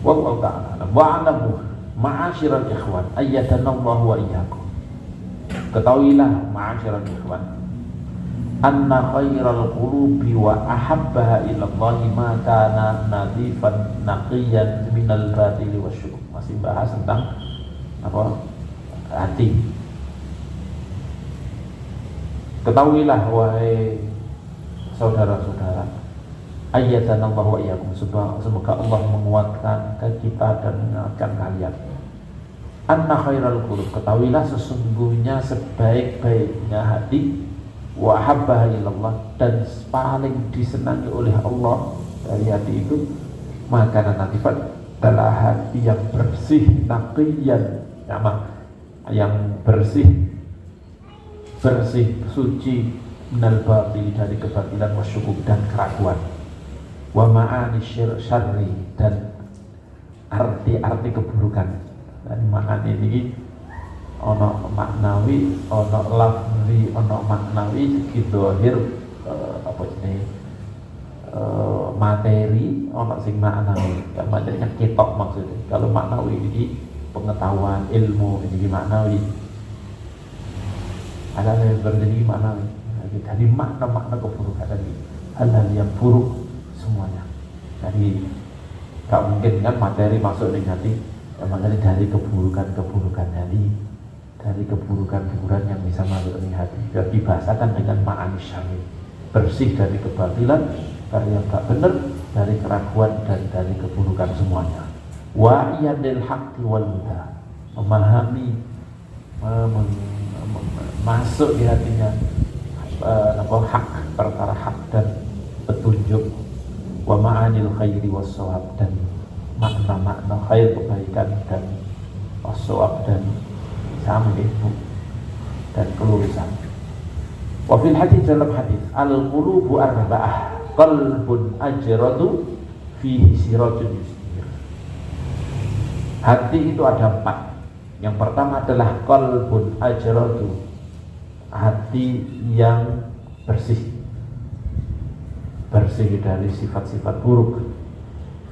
Wallahu ta'ala wa'alamu ma'asyiral ikhwan ayyadanallahu wa iyyakum. Ketahuilah ma'asyiral ikhwan anna khairal qulubi wa ahabbaha ilallahi ma kana nadhifan naqiyan minal batili wasyuk. Masih bahas tentang apa? Hati. Ketahuilah wahai saudara-saudara, ayyatanallahu wa iyyakum, semoga Allah menguatkan kita dan menguatkan kalian. Anna khairal qulub, ketahuilah sesungguhnya sebaik-baiknya hati, wa habbaha ilallah, dan paling disenangi oleh Allah dari hati itu, maka natifat adalah hati yang bersih, naqiyan, yang bersih suci minal batil, dari kebatilan, wasyukuk, dan keraguan, wa ma'ani syarri, dan arti-arti keburukan. Dan ma'ani ini ono maknawi, ono lafzi, ono maknawi, dohir apa jenis materi, ono sing maknawi. Yang materi kan ketok maksudnya. Kalau maknawi ini pengetahuan, ilmu, ini maknawi. Ada yang berjadi maknawi. Jadi makna-makna keburukan tadi, hal-hal yang buruk semuanya. Jadi gak mungkin kan materi masuk di hati, makanya dari keburukan tadi, dari keburukan yang bisa masuk di hati, dibahasakan dengan ma'ani syarri, bersih dari kebatilan, dari yang gak benar, dari keraguan, dan dari keburukan semuanya. Wa iyadil haqqi wal huda, memahami, masuk di hatinya hak, perkara hak dan petunjuk, wa ma'anil khairi was shawab, dan makna-makna khair, kebaikan, dan was-shawab, dan sam'i dan kelurusan. Wa fil hadis, dalam hadis, al-qulubu arba'ah, qalbun ajradu fihi sirajun yusir. Hati itu ada 4. Yang pertama adalah qalbun ajradu, hati yang bersih dari sifat-sifat buruk.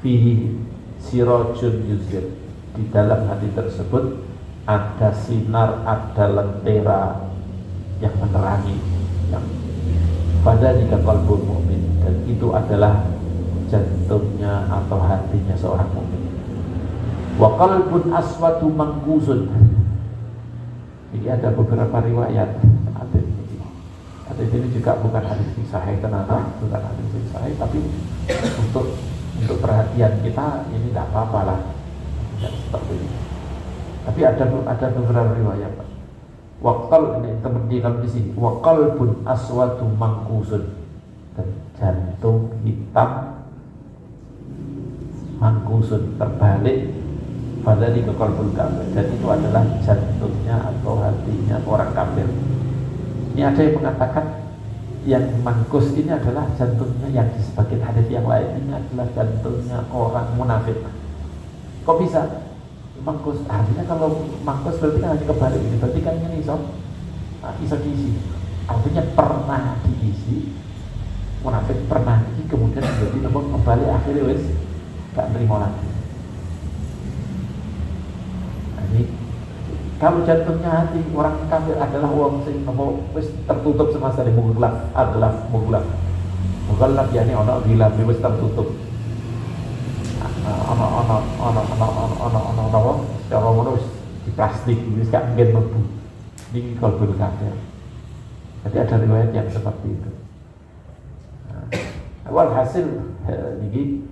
Fihi sirajun yusir, di dalam hati tersebut ada sinar, ada lentera yang menerangi, yang pada jika qalbul mukmin, dan itu adalah jantungnya atau hatinya seorang mukmin. Wa qalbun aswadu mangkusun. Ini ada beberapa riwayat hadis ini juga bukan hadis sahih, kenapa? Bukan hadis sahih, tapi untuk perhatian kita ini tidak apa-apa lah, tidak seperti ini. Tapi ada beberapa riwayat. Waqal, ini teman di sini. Waqal pun aswadu mangkusun, dan jantung hitam mangkusun, terbalik. Padahal itu qalbul kafir, dan itu adalah jantungnya atau hatinya orang kafir. Ini ada yang mengatakan yang mangkus ini adalah jantungnya, yang di sebagian hadis yang lain ini adalah jantungnya orang munafik. Kok bisa mangkus? Artinya kalau mangkus berarti kan hanya kebalik ini, berarti kan ini bisa diisi. Artinya pernah diisi, munafik pernah diisi, kemudian menjadi kembali, akhirnya wes gak nerima lagi. Kalau jantungnya hati orang kafir adalah wong sing wis tertutup semasa di mughlaq, adalah mughlaq. Mughlaq yakni ana gilap wis tertutup. Ana secara ngono wis di plastik wis gak mungkin mlebu. Niki qalbul kafir. Jadi ada riwayat yang seperti itu. Walhasil niki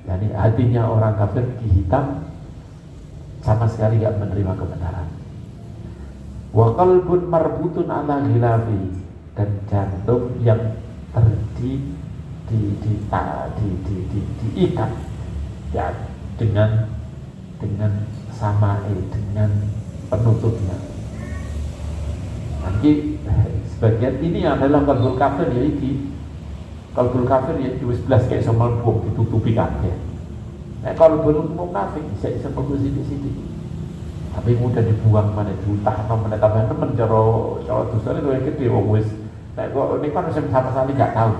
yani hatinya orang kafir hitam, sama sekali gak menerima kebenaran. Wa qalbun marbutun ala ghilafi, dan jantung yang diikat ya dengan sama'i, dengan penutupnya. Nanti sebagian ini adalah qalbul kafir, yaitu qalbul kafir ya wis blas kayak sama bom ditutupi kabeh. Nah, kalau belum munafik bisa bagus sidik-sidik, tapi mudah dibuang mana, diutah mana, tambah temen cara dosa itu yang gede wong wis. Nah, kok ini kan sama sekali nggak tahu.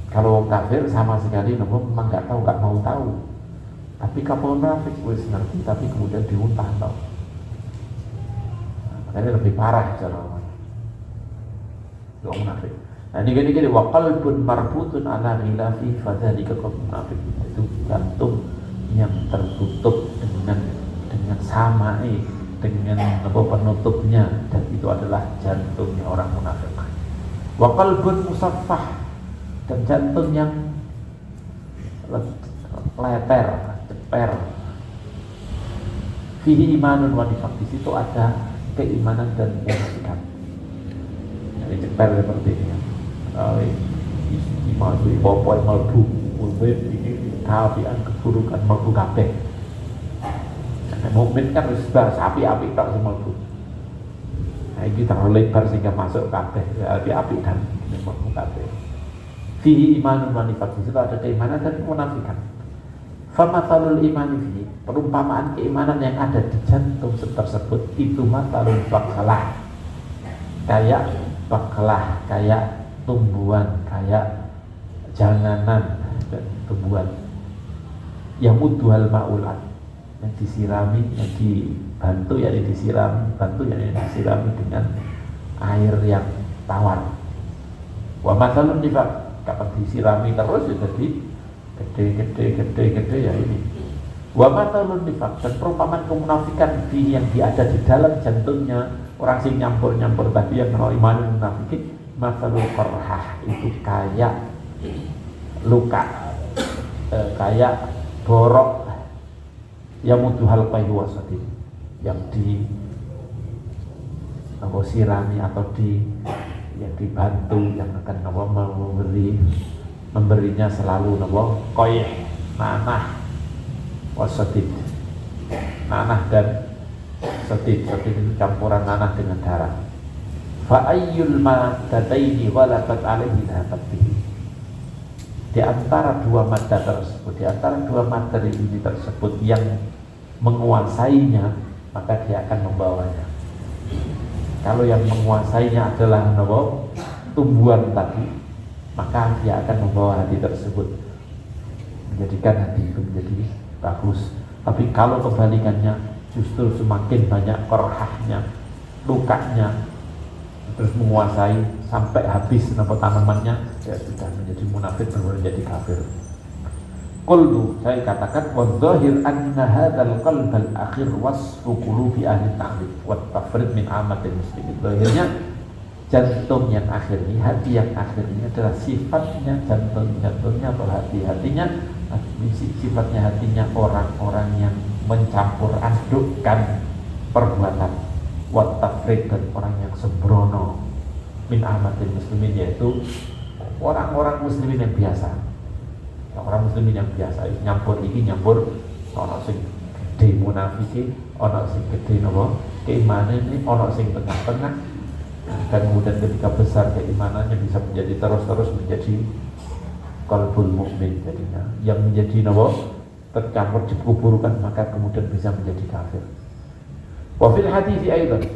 Kalau kafir sama sekali memang nggak tahu, nggak mau tahu. Tapi kalau munafik wis ngerti tapi kemudian diuntah tau. Makanya lebih parah cara orang munafik. Nah ini gini wa qalbun marbutun ala ghilafi fadzalika munafik. Itu jantung yang tertutup dengan samai, dengan penutupnya, dan itu adalah jantungnya orang munafik. Wa qalbun musaffah, dan jantung yang leter, ceper. Fihi imanun wa nifaq, di situ ada keimanan dan kemunafikan. Jadi ceper seperti ini. Masuk popo melbu, mukmin ini kafian keburukan melbu kabeh. Mukmin kan wis api-api tak melbu. Nah iki terlalu lebar sehingga masuk kabeh, api-api dan melbu kabeh. Fihi imanun wa nifaq, di situ ada keimanan dan kemunafikan. Famathalul imani fihi, perumpamaan keimanan yang ada di jantung tersebut itu matalul bakalah, kayak bakalah, kayak tumbuhan, kayak janganan dan tumbuhan yang muduhal ma'ulat, yang disirami, yang dibantu, yang disirami dengan air yang tawar. Wa mathalun nifaq, kapan disirami terus ya jadi gede ya ini. Wa mathalun nifaq, dan perumpamaan kemunafikan yang ada di dalam jantungnya orang sing nyampur tadi yang menolak iman munafikin. Masalul qarhah, itu kayak luka, kayak borok yang muduhal qayu wasadin, yang sirami atau yang dibantu, yang akan memberinya selalu qayu, nanah wasadin, nanah dan sadid itu campuran nanah dengan darah. Fa'ayyul maddataini ghalabat alaihi dhahabat bihi. Di antara dua madda tersebut, di antara dua materi ini tersebut yang menguasainya, maka dia akan membawanya. Kalau yang menguasainya adalah tumbuhan tadi, maka dia akan membawa hati tersebut, menjadikan hati itu menjadi bagus. Tapi kalau kebalikannya, justru semakin banyak korhahnya, lukanya, terus menguasai sampai habis tanamannya, ya sudah menjadi munafik, menjadi kafir. Qultu, saya katakan wa dhahir anna hadzal qalbal akhir wasfu qulubi ahli ta'rif wa tafrid min amatil muslimin. Zahirnya jantung yang akhir ini, hati yang akhir ini adalah sifatnya jantungnya atau hatinya, sifatnya hatinya orang-orang yang mencampur adukkan perbuatan wa tafrid, dan orang yang sembrono min amatil muslimin, yaitu orang-orang muslimin yang biasa. Orang muslimin yang biasa nyampur ono sing gede munafiki, ono sing gede keimanan ini, ono sing tengah-tengah, dan kemudian ketika besar keimanannya bisa menjadi terus menjadi qalbul mukmin, jadinya yang menjadi tercampur di keburukan, maka kemudian bisa menjadi kafir. Wa fil hadis aidan,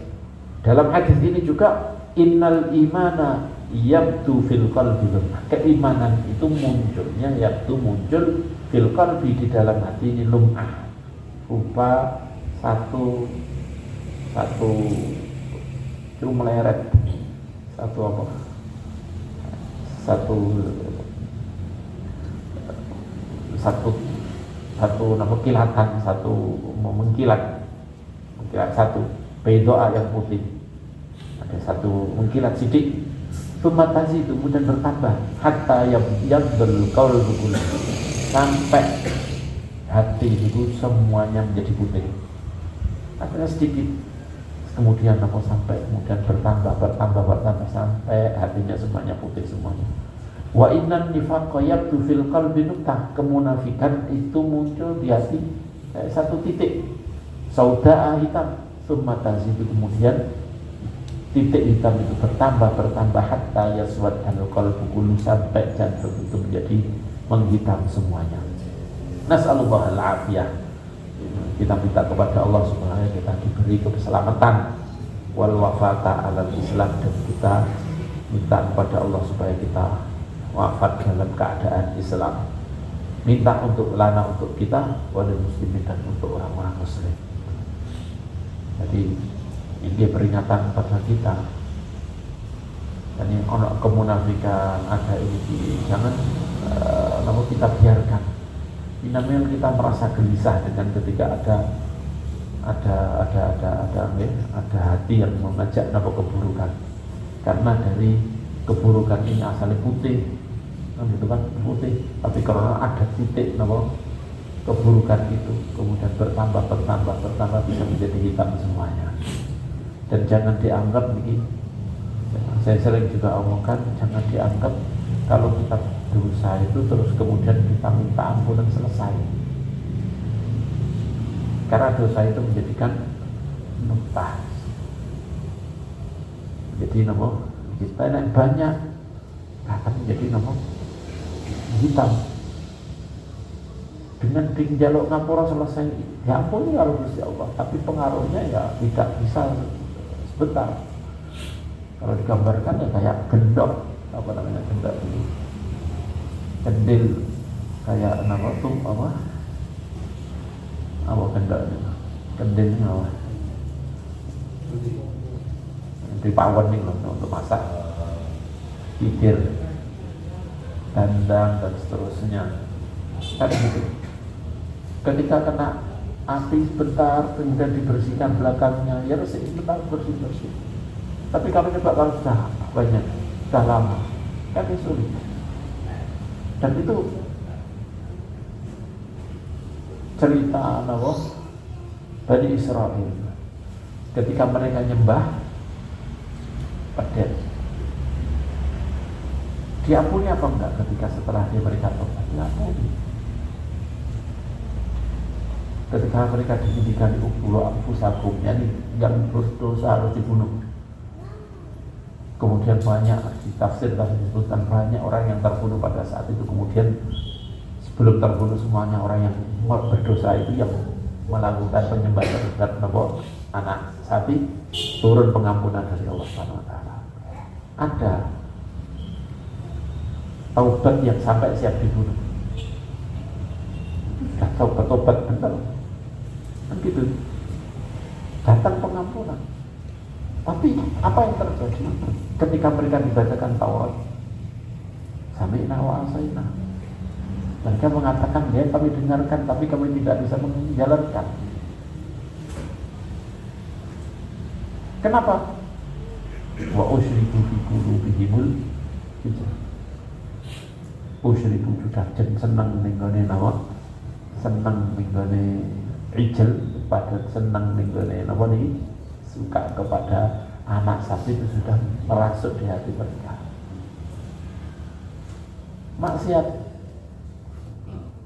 dalam hadis ini juga innal imana yabdu fil qalbi, keimanan itu munculnya muncul fil qalbi, di dalam hati ini lum'ah, rupa satu itu meleret, kilatan, mengkilat satu bedoa yang putih, ada satu mengkilat sidik, sumatazi itu kemudian bertambah hatta yabdul qalbu kulluhu, sampai hati itu semuanya menjadi putih. Artinya sedikit, kemudian sampai kemudian bertambah sampai hatinya semuanya putih semuanya. Wa innan nifaqqa yabdu fil qalbi nuqtah, kemunafikan itu muncul di hati satu titik sauda'a hitam, summa tazidu, kemudian titik hitam itu bertambah hatta yaswad al-qalbu kullu, sampai jantung itu menjadi menghitam semuanya. Nas'alullah al-afiyah, kita minta kepada Allah supaya kita diberi keselamatan wal wafata alal Islam, dan kita minta kepada Allah supaya kita wafat dalam keadaan Islam. Minta untuk kita, wali muslimin, dan untuk orang-orang muslim. Jadi ini peringatan pada kita. Dan yang ono kemunafikan ada ini, jangan namun kita biarkan. Namanya kita merasa gelisah dengan ketika ada hati yang mengajak nama keburukan. Karena dari keburukan ini asalnya putih, kan itu kan putih. Tapi karena ada titik nama keburukan itu, kemudian bertambah bisa menjadi hitam semuanya. Dan jangan dianggap begini. Saya sering juga omongkan, jangan dianggap kalau kita dosa itu terus kemudian kita minta ampun dan selesai. Karena dosa itu menjadikan numpah. Jadi kita naik banyak akan menjadi hitam. Dengan jaluk ngapura selesai, ya ampun ya Allah, tapi pengaruhnya ya tidak bisa sebentar. Kalau digambarkan ya kayak gendok, gendok ini, kendil kayak gendok ini, kendilnya apa? Di pawon nih loh untuk masak, pikir, dandang dan seterusnya, kan gitu. Ketika kena api sebentar, kemudian dibersihkan belakangnya, ya sebentar bersih. Tapi kalau sudah banyak, sudah lama, kan sulit. Dan itu cerita Bani Israel. Ketika mereka nyembah pedet, diampuni apa enggak ketika setelah mereka tobat? Diampuni. Ketika mereka didikan ukulu ampusakum, yani yang berdosa harus dibunuh. Kemudian banyak ditafsir dan disebutkan banyak orang yang terbunuh pada saat itu. Kemudian sebelum terbunuh semuanya orang yang berdosa itu yang melakukan penyembahan terhadap anak sapi, turun pengampunan dari Allah Subhanahu wa taala. Ada taubat yang sampai siap dibunuh. Sudah taubat benar. Kan gitu. Datang pengampunan. Tapi apa yang terjadi ketika mereka dibacakan Taurat? Sami'na wa asaina. Mereka mengatakan, ya kami dengarkan, tapi kami tidak bisa menjalankan. Kenapa? Wa usyriku fi qulubihimul ijl. Usyriku sudah senang nenggone nawa, senang nenggone ijl, pada senang nenggone nawa ini, suka kepada anak sapi itu sudah merasuk di hati mereka. Maksiat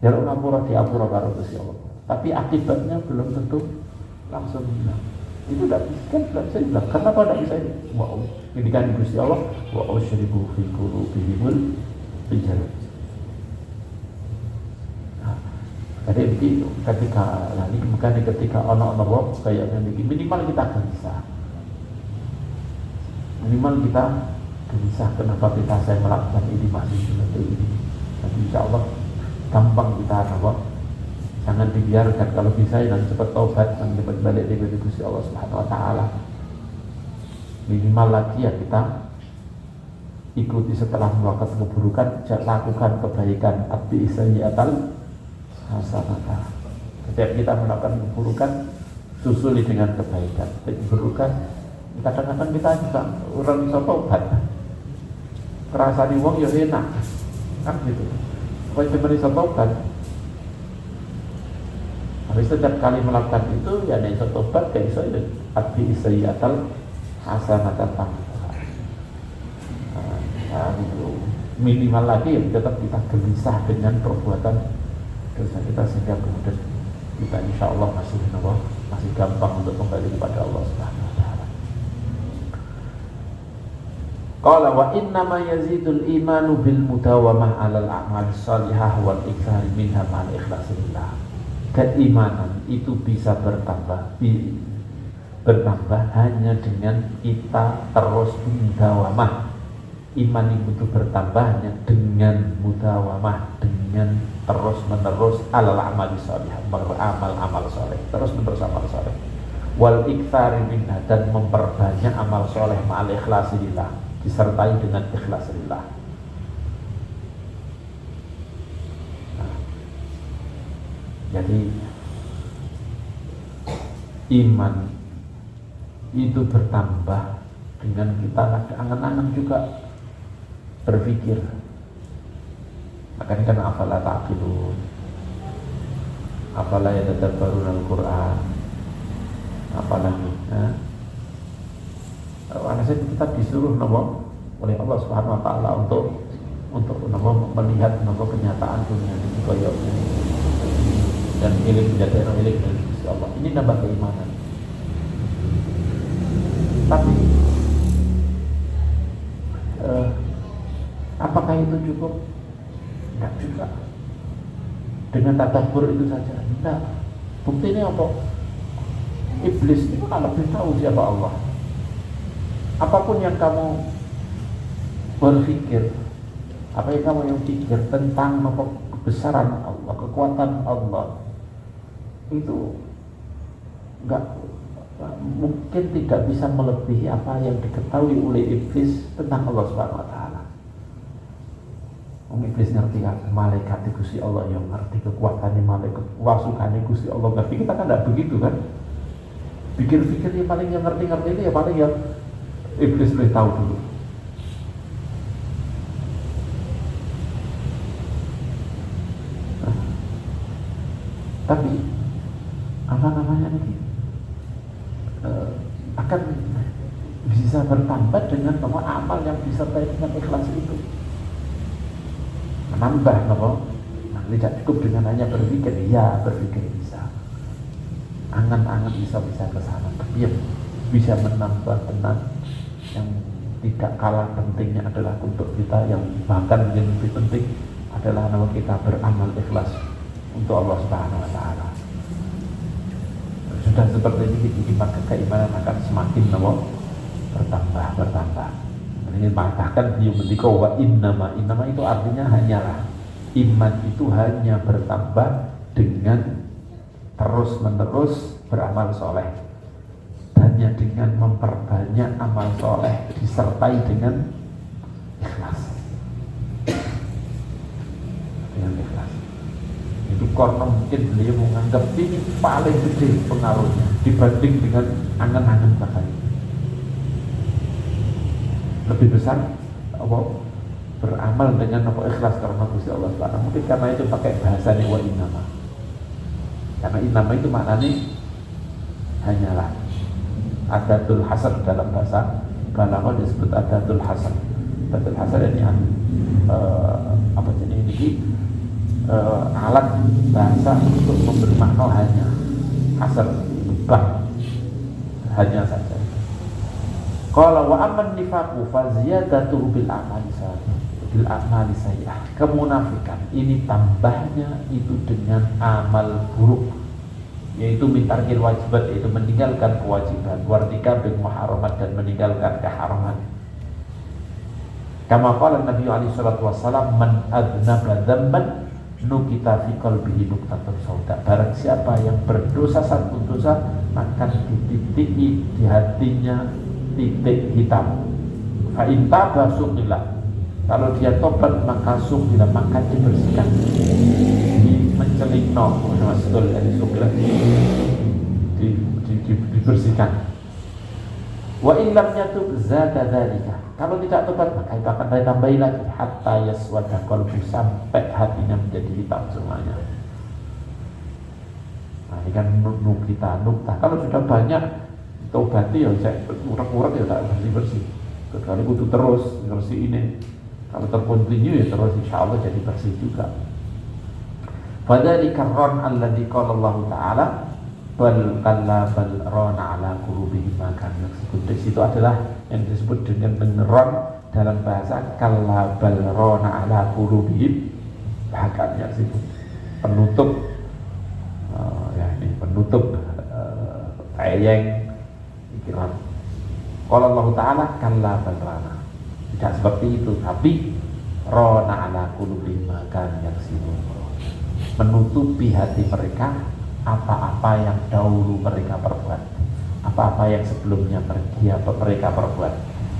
jaluk ngapura diapura karo Gusti Allah, tapi akibatnya belum tentu langsung hilang. Itu tidak bisa hilang. Kenapa tidak bisa hilang? Ini kan Gusti Allah, wa usyriku fi qulubihimul ijl. Jadi begitu, ketika lagi bukan ketika ono kayak begini, minimal kita gelisah. Kenapa saya melakukan ini masih seperti ini. Tapi insya Allah gampang kita jangan dibiarkan. Kalau bisa dan cepat taubat dan cepat balik dari Gusti Allah Subhanahu wa taala. Minimal lagi ya kita ikuti setelah melakukan keburukan, lakukan kebaikan. Abdi sayyi'atal hasanah. Setiap kita melakukan keburukan, susuli dengan kebaikan. Keburukan, kadang-kadang kita juga orang bisa tobat. Kerasa di wong ya enak, kan gitu. Kalau cuma bisa tobat, habis setiap kali melakukan itu, ya bisa tobat, kayak iso itu. Abdi sayyi'atal hasanah datang. Minimal lagi ya tetap kita gelisah dengan perbuatan dosa kita, sehingga kemudian kita insya Allah masih gampang untuk kembali kepada Allah Subhanahu wa taala. Qala wa inna ma yazidul imanu bil mudawamah 'alal a'mal shalihah wal iktsari minha ma'al ikhlasillah. Keimanan itu bisa bertambah hanya dengan kita terus mudawamah, iman itu bertambahnya dengan mudawamah, dengan terus menerus alal amali sholih, beramal soleh, terus menerus amal soleh, wal iktsari minha, dan memperbanyak amal soleh ma'al ikhlasi lillah, disertai dengan ikhlas lillah. Jadi iman itu bertambah dengan kita ada angan-angan juga berpikir. Makanya kan afala ta'qilun, afala yatadabbaruna al-Qur'an, apalagi maksudnya kita disuruh oleh Allah Subhanahu wa taala untuk melihat kenyataan dunia ini kayak ini, dan ilim menjadi ilim dari Allah. Ini nambah keimanan. Tapi apakah itu cukup? Enggak juga. Dengan tadabbur itu saja enggak. Buktinya apa? Iblis itu kan lebih tahu siapa Allah. Apapun yang kamu berpikir, apa yang kamu pikir tentang kebesaran Allah, kekuatan Allah, itu mungkin tidak bisa melebihi apa yang diketahui oleh iblis tentang Allah Subhanahu wa taala. Iblis ngerti kan malaikat Gusti Allah, yang ngerti kekuatannya malaikat, wasukane Gusti Allah ngerti. Kita kan tidak begitu kan. Pikir-pikir yang paling yang ngerti ini ya paling yang iblis lebih tahu dulu. Tapi apa namanya ini akan bisa bertambah dengan amal yang disertai dengan ikhlas itu. Menambah tidak cukup dengan hanya berpikir, ya berpikir bisa, angan-angan bisa ke sana, tapi yang bisa menambah tenang. Yang tidak kalah pentingnya adalah untuk kita, yang bahkan yang lebih penting adalah kita beramal ikhlas untuk Allah Subhanahu wa taala. Sudah seperti ini, maka keimanan akan semakin bertambah. Ini bahkan beliau mendika wa innama itu artinya hanyalah, iman itu hanya bertambah dengan terus menerus beramal soleh, hanya dengan memperbanyak amal soleh disertai dengan ikhlas. Dengan ikhlas. Itu karena mungkin beliau menganggap ini paling gede pengaruhnya dibanding dengan angan-angan bahkan. Lebih besar beramal dengan ikhlas karena Gusti Allah Subhanahu. Mungkin karena itu pakai bahasanya wa innama. Karena innama itu maknanya hanyalah. Adatul hasan dalam bahasa balaghah disebut adatul hasan. Adatul hasan ini apa jenis ini? Alat bahasa untuk memberi makna hanya, hasan bah, hanya saja. Qala wa amman nifaqu fa ziyadatu bil a'mali sayyi'ah. Kemunafikan ini tambahnya itu dengan amal buruk, yaitu mintarkil wajibat, yaitu meninggalkan kewajiban, wartika bil muharramat, dan meninggalkan keharaman. Kama qala Nabi alaihi salatu wassalam, man adnaba dzamban nukita fi qalbihi nuqtatun sauda. Barang siapa yang berdosa satu dosa, maka dititiki di hatinya titik hitam. Fa in taba suqila, kalau dia tobat maka suqila, maka dibersihkan, mencelingno maksudul dari suqila, dibersihkan. Wa in lam yatub zada dzalika, kalau tidak tobat maka itu akan ditambahi lagi hatta yaswada qalbu, sampai hatinya menjadi hitam semuanya. Nah ini kan nukta. Kalau sudah banyak tobati ya urak-urak ya tak bersih-bersih. Kecuali kudu terus bersih ini. Kalau terkontinu ya terus insyaallah jadi bersih juga. Fadzalika ron alladzi qala Allah taala bal kalla bal rana ala qulubihim ma kanu yaksubun. Itu adalah yang disebut dengan ron dalam bahasa kalla bal rana ala qulubihim ma kanu yaksubun. Penutup penutup ayang pikiran. Qala Allah taala kalla bal rana. Tidak seperti itu, tapi rona ala qulubihim ma kanu yaksibun, menutupi hati mereka apa-apa yang dahulu mereka perbuat, apa-apa yang sebelumnya mereka perbuat,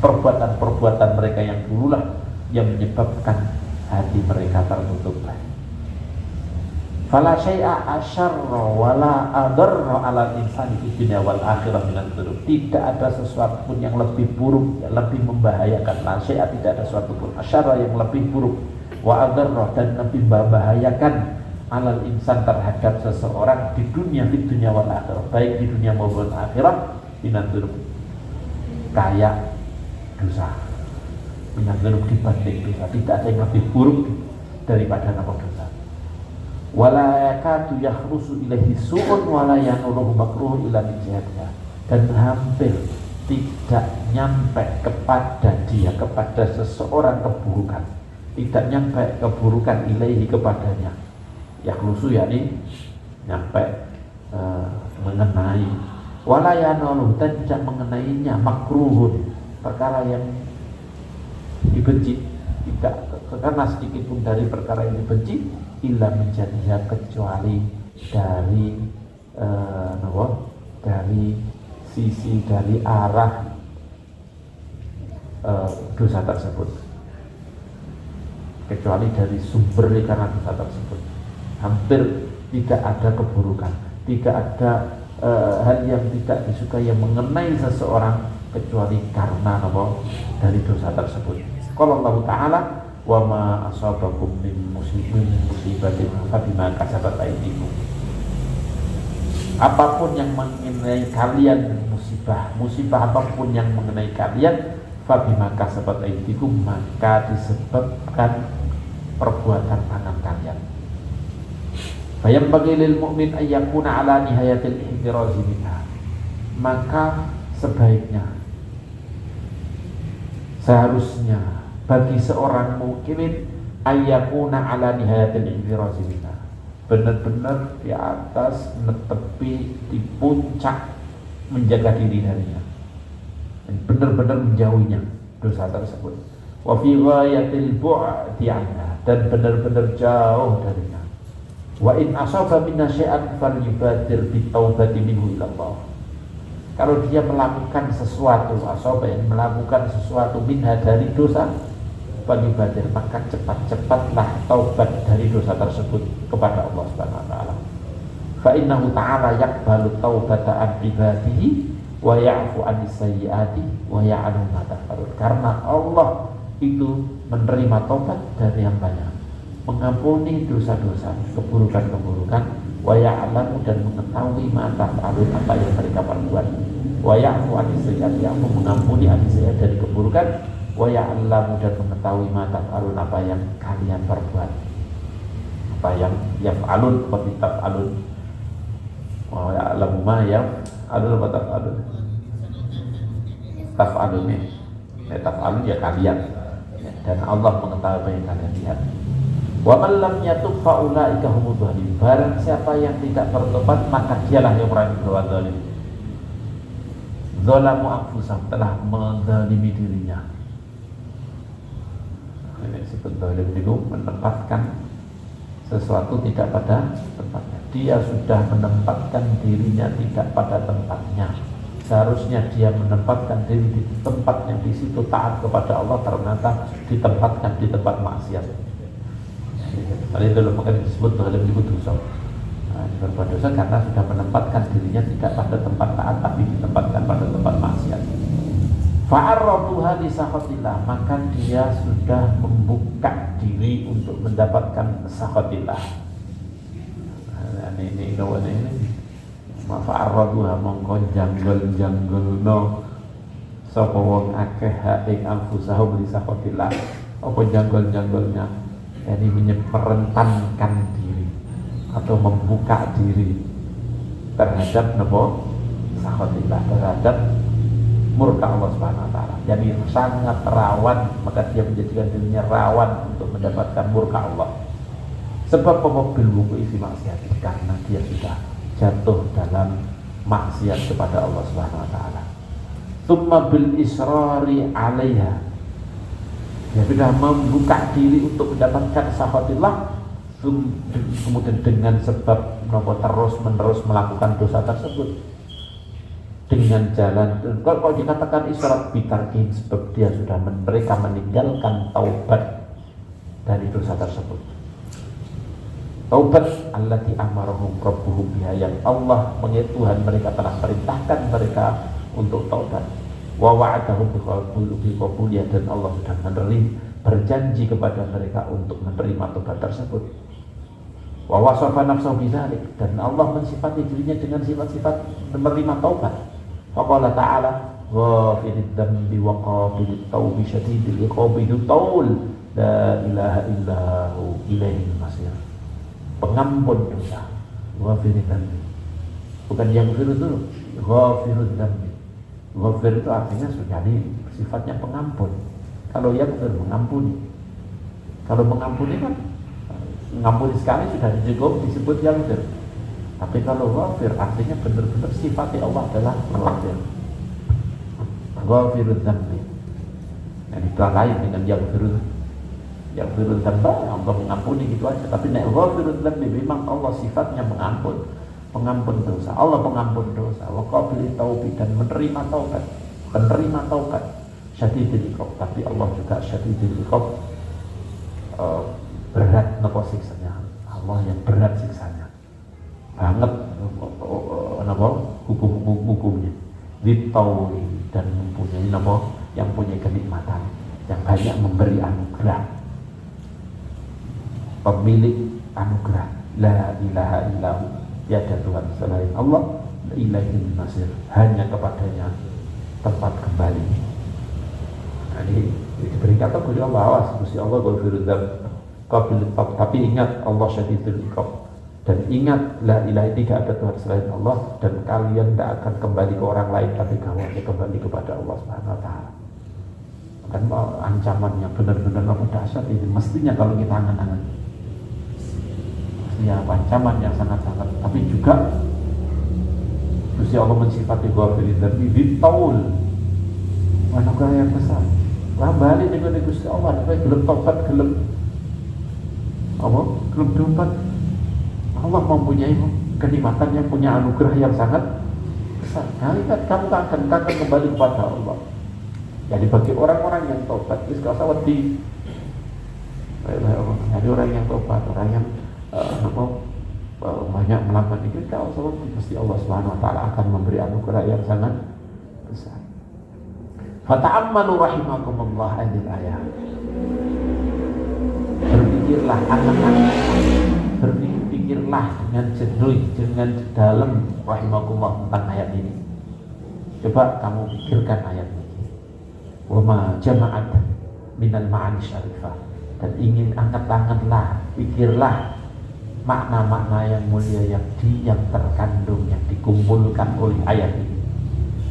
perbuatan-perbuatan mereka yang dululah yang menyebabkan hati mereka tertutup. Fala syai'a asyarra wala adarra 'alal insani fid dunya wal akhirah minal dzunub. Tidak ada sesuatu pun yang lebih buruk, yang lebih membahayakan. La syai'a, tidak ada sesuatu pun asyarra yang lebih buruk, wa adarra, dan lebih membahayakan 'alal insan terhadap seseorang di dunia, fid dunya wal akhirah, baik di dunia maupun akhirat, minal dzunub, kayak dosa. Minal dzunub, dibanding dosa, tidak ada yang lebih buruk daripada nama dosa. Wala yakadu yakhrusu ilaihi su'un wala yanuluhu makruh ila min jihatiha, dan hampir tidak nyampe kepada dia, kepada seseorang keburukan, tidak nyampe keburukan ilaihi, kepadanya. Yakhrusu yakni nyampe, mengenai. Wala yanuluhu, dan tidak mengenainya, makruhun, perkara yang dibenci, tidak karena sedikit pun dari perkara yang dibenci, illa menjadinya, kecuali dari dari sisi, dari arah dosa tersebut, kecuali dari sumber karena dosa tersebut. Hampir tidak ada keburukan, tidak ada hal yang tidak disukai yang mengenai seseorang kecuali karena dari dosa tersebut. Qala Allah Ta'ala, wa ma asabakum min musibatin fabima kasabat aydikum. Apapun yang mengenai kalian, musibah apapun yang mengenai kalian, fabima kasabat aydikum, maka disebabkan perbuatan tangan kalian. Bayam bagi lil mu'min ayyakuna ala nihayatil ihtirazi minha, maka sebaiknya, seharusnya bagi seorang mukmin ayyakuna ala nihayatil ihtirazi minha, benar-benar di atas, menepi, di puncak menjaga diri darinya, benar-benar menjauhinya dosa tersebut. Wa fi ghayatil bu'di anha, dan benar-benar jauh darinya. Wa in asaba minna syai'an falyubadir bitaubati minhu ila Allah. Kalau dia melakukan sesuatu, asaba, yang melakukan sesuatu minha, dari dosa, falyubadir, maka cepat-cepatlah taubat dari dosa tersebut kepada Allah Subhanahu wa taala. Fa innahu ta'ala yaqbalu taubata an ibadihi wa ya'fu an sayyiati wa ya'lamu ma taf'alun. Karena Allah itu menerima taubat dari hambanya, mengampuni dosa-dosa, keburukan-keburukan, wa ya'lamu, dan mengetahui ma taf'alun, apa yang mereka perbuat, wa ya'fu an sayyiati, yang mengampuni an sayyiati, dari keburukan, wa ya'lamu, dan mengetahui ma taf'alun, apa yang kalian perbuat, apa yang yaf'alun, seperti taf'alun, wa ya'lamu ma yaf'alun, apa taf'alun, taf'alun ya taf'alun ya kalian, dan Allah mengetahui apa yang kalian lihat. Wa man lam yatub fa ulaika humudz zalimun, barang siapa yang tidak bertobat maka dialah yang orang yang berbuat zalim. Zalamu anfusahum, telah menzalimi dirinya. Ini disebut zalim itu menempatkan sesuatu tidak pada tempatnya. Dia sudah menempatkan dirinya tidak pada tempatnya. Seharusnya dia menempatkan diri di tempat yang di situ taat kepada Allah, ternyata ditempatkan di tempat maksiat. Tadi itu maka disebut zalim itu dosa. Berbuat dosa karena sudah menempatkan dirinya tidak pada tempat taat, tapi ditempatkan pada tempat maksiat. Fa'arraduha li sakhatillah, maka dia sudah membuka diri untuk mendapatkan sakhatillah. Ini fa'arraduha, mongko janggol-janggolno sapa wong akeh ing anfusahum li sakhatillah. Apa janggol-janggolnya? Jadi merentankan diri atau membuka diri terhadap sakhatillah, terhadap murka Allah Subhanahu wa taala. Jadi sangat rawan, maka dia menjadikan dirinya rawan untuk mendapatkan murka Allah. Sebab pemobil wuku isi maksiat, karena dia sudah jatuh dalam maksiat kepada Allah Subhanahu wa taala. Tsumma bil israri 'alaiha, Dia sudah membuka diri untuk mendapatkan sahabatillah, kemudian dengan sebab terus menerus melakukan dosa tersebut dengan jalan, kalau dikatakan isyarat bitarkin, sebab dia sudah mereka meninggalkan taubat dari dosa tersebut. Taubat allati amarahum rabbuhum biha, yang Allah Tuhan mereka telah perintahkan mereka untuk taubat. Wa wa'adahum biqabuliyah, dan Allah sudah berjanji kepada mereka untuk menerima taubat tersebut. Wa wasafa nafsahu bidzalik, dan Allah mensifati dirinya dengan sifat-sifat menerima taubat. Faqala ta'ala ghafirid dzambi wa qabilit taubi syadidil iqabi taul la ilaha illahu ilaihil masir. Pengampun dosa, ghafirid dzambi, bukan yang ghafir itu, ghafirud dzambi. Ghafir itu artinya sudah sifatnya pengampun. Kalau yang mengampuni, kalau mengampuni kan mengampuni sekali sudah cukup disebut yang ghafir. Tapi kalau ghafir artinya benar-benar sifatnya Allah adalah ghafir, ghafirud dzambi. Yang ditelain dengan yang ghafirud dzambi, Allah mengampuni gitu aja. Tapi nek ghafirud dzambi memang Allah sifatnya mengampun, pengampun dosa. Allah pengampun dosa. Wa qabilit taubi, dan menerima taubat, penerima taubat. Syadidil iqab, tapi Allah juga syadidil iqab, berat napa siksanya. Allah yang berat siksanya banget, hukumnya ditauli, dan mempunyai yang punya kenikmatan, yang banyak memberi anugerah, pemilik anugerah. La ilaha illahu, tiada Tuhan selain Allah, ilaihil masir, hanya kepadanya tempat kembali. Nah, ini diberikan kata oleh Allah, awas Gusti Allah ghafirud dzambi qabilit taub, tapi ingat Allah syadidul iqab, dan ingat la ilaha, tidak ada Tuhan selain Allah, dan kalian tidak akan kembali ke orang lain, tapi kalian kembali kepada Allah Subhanahu wa taala. Kan ancamannya benar-benar dahsyat ini, mestinya kalau kita angan-angan. Ya, ancaman yang sangat-sangat, tapi juga Gusti Allah mensifati ghafirud dzambi bitaul, anugerah yang besar. Lah balik dengan Gusti Allah, supaya gelem tobat, gelem tobat. Allah mempunyai kenikmatan, yang punya anugerah yang sangat besar. Kali kan kamu akan kembali kepada Allah. Jadi bagi orang-orang yang tobat, wis gak usah wedi. Jadi orang yang tobat, orang yang banyak melakukan itu, kalau seperti pasti Allah Subhanahu wa taala akan memberi anugerah yang sangat besar. Fata'ammalu rahimakumullah hadil ayat. Berpikirlah anak-anak, berpikirlah dengan jenuh, dengan dalam rahimakumullah tentang ayat ini. Coba kamu pikirkan ayat ini. Wa ma jama'at minal ma'ani syarifah, dan ingin angkat-angkatlah, pikirlah makna-makna yang mulia yang terkandung, yang dikumpulkan oleh ayat ini.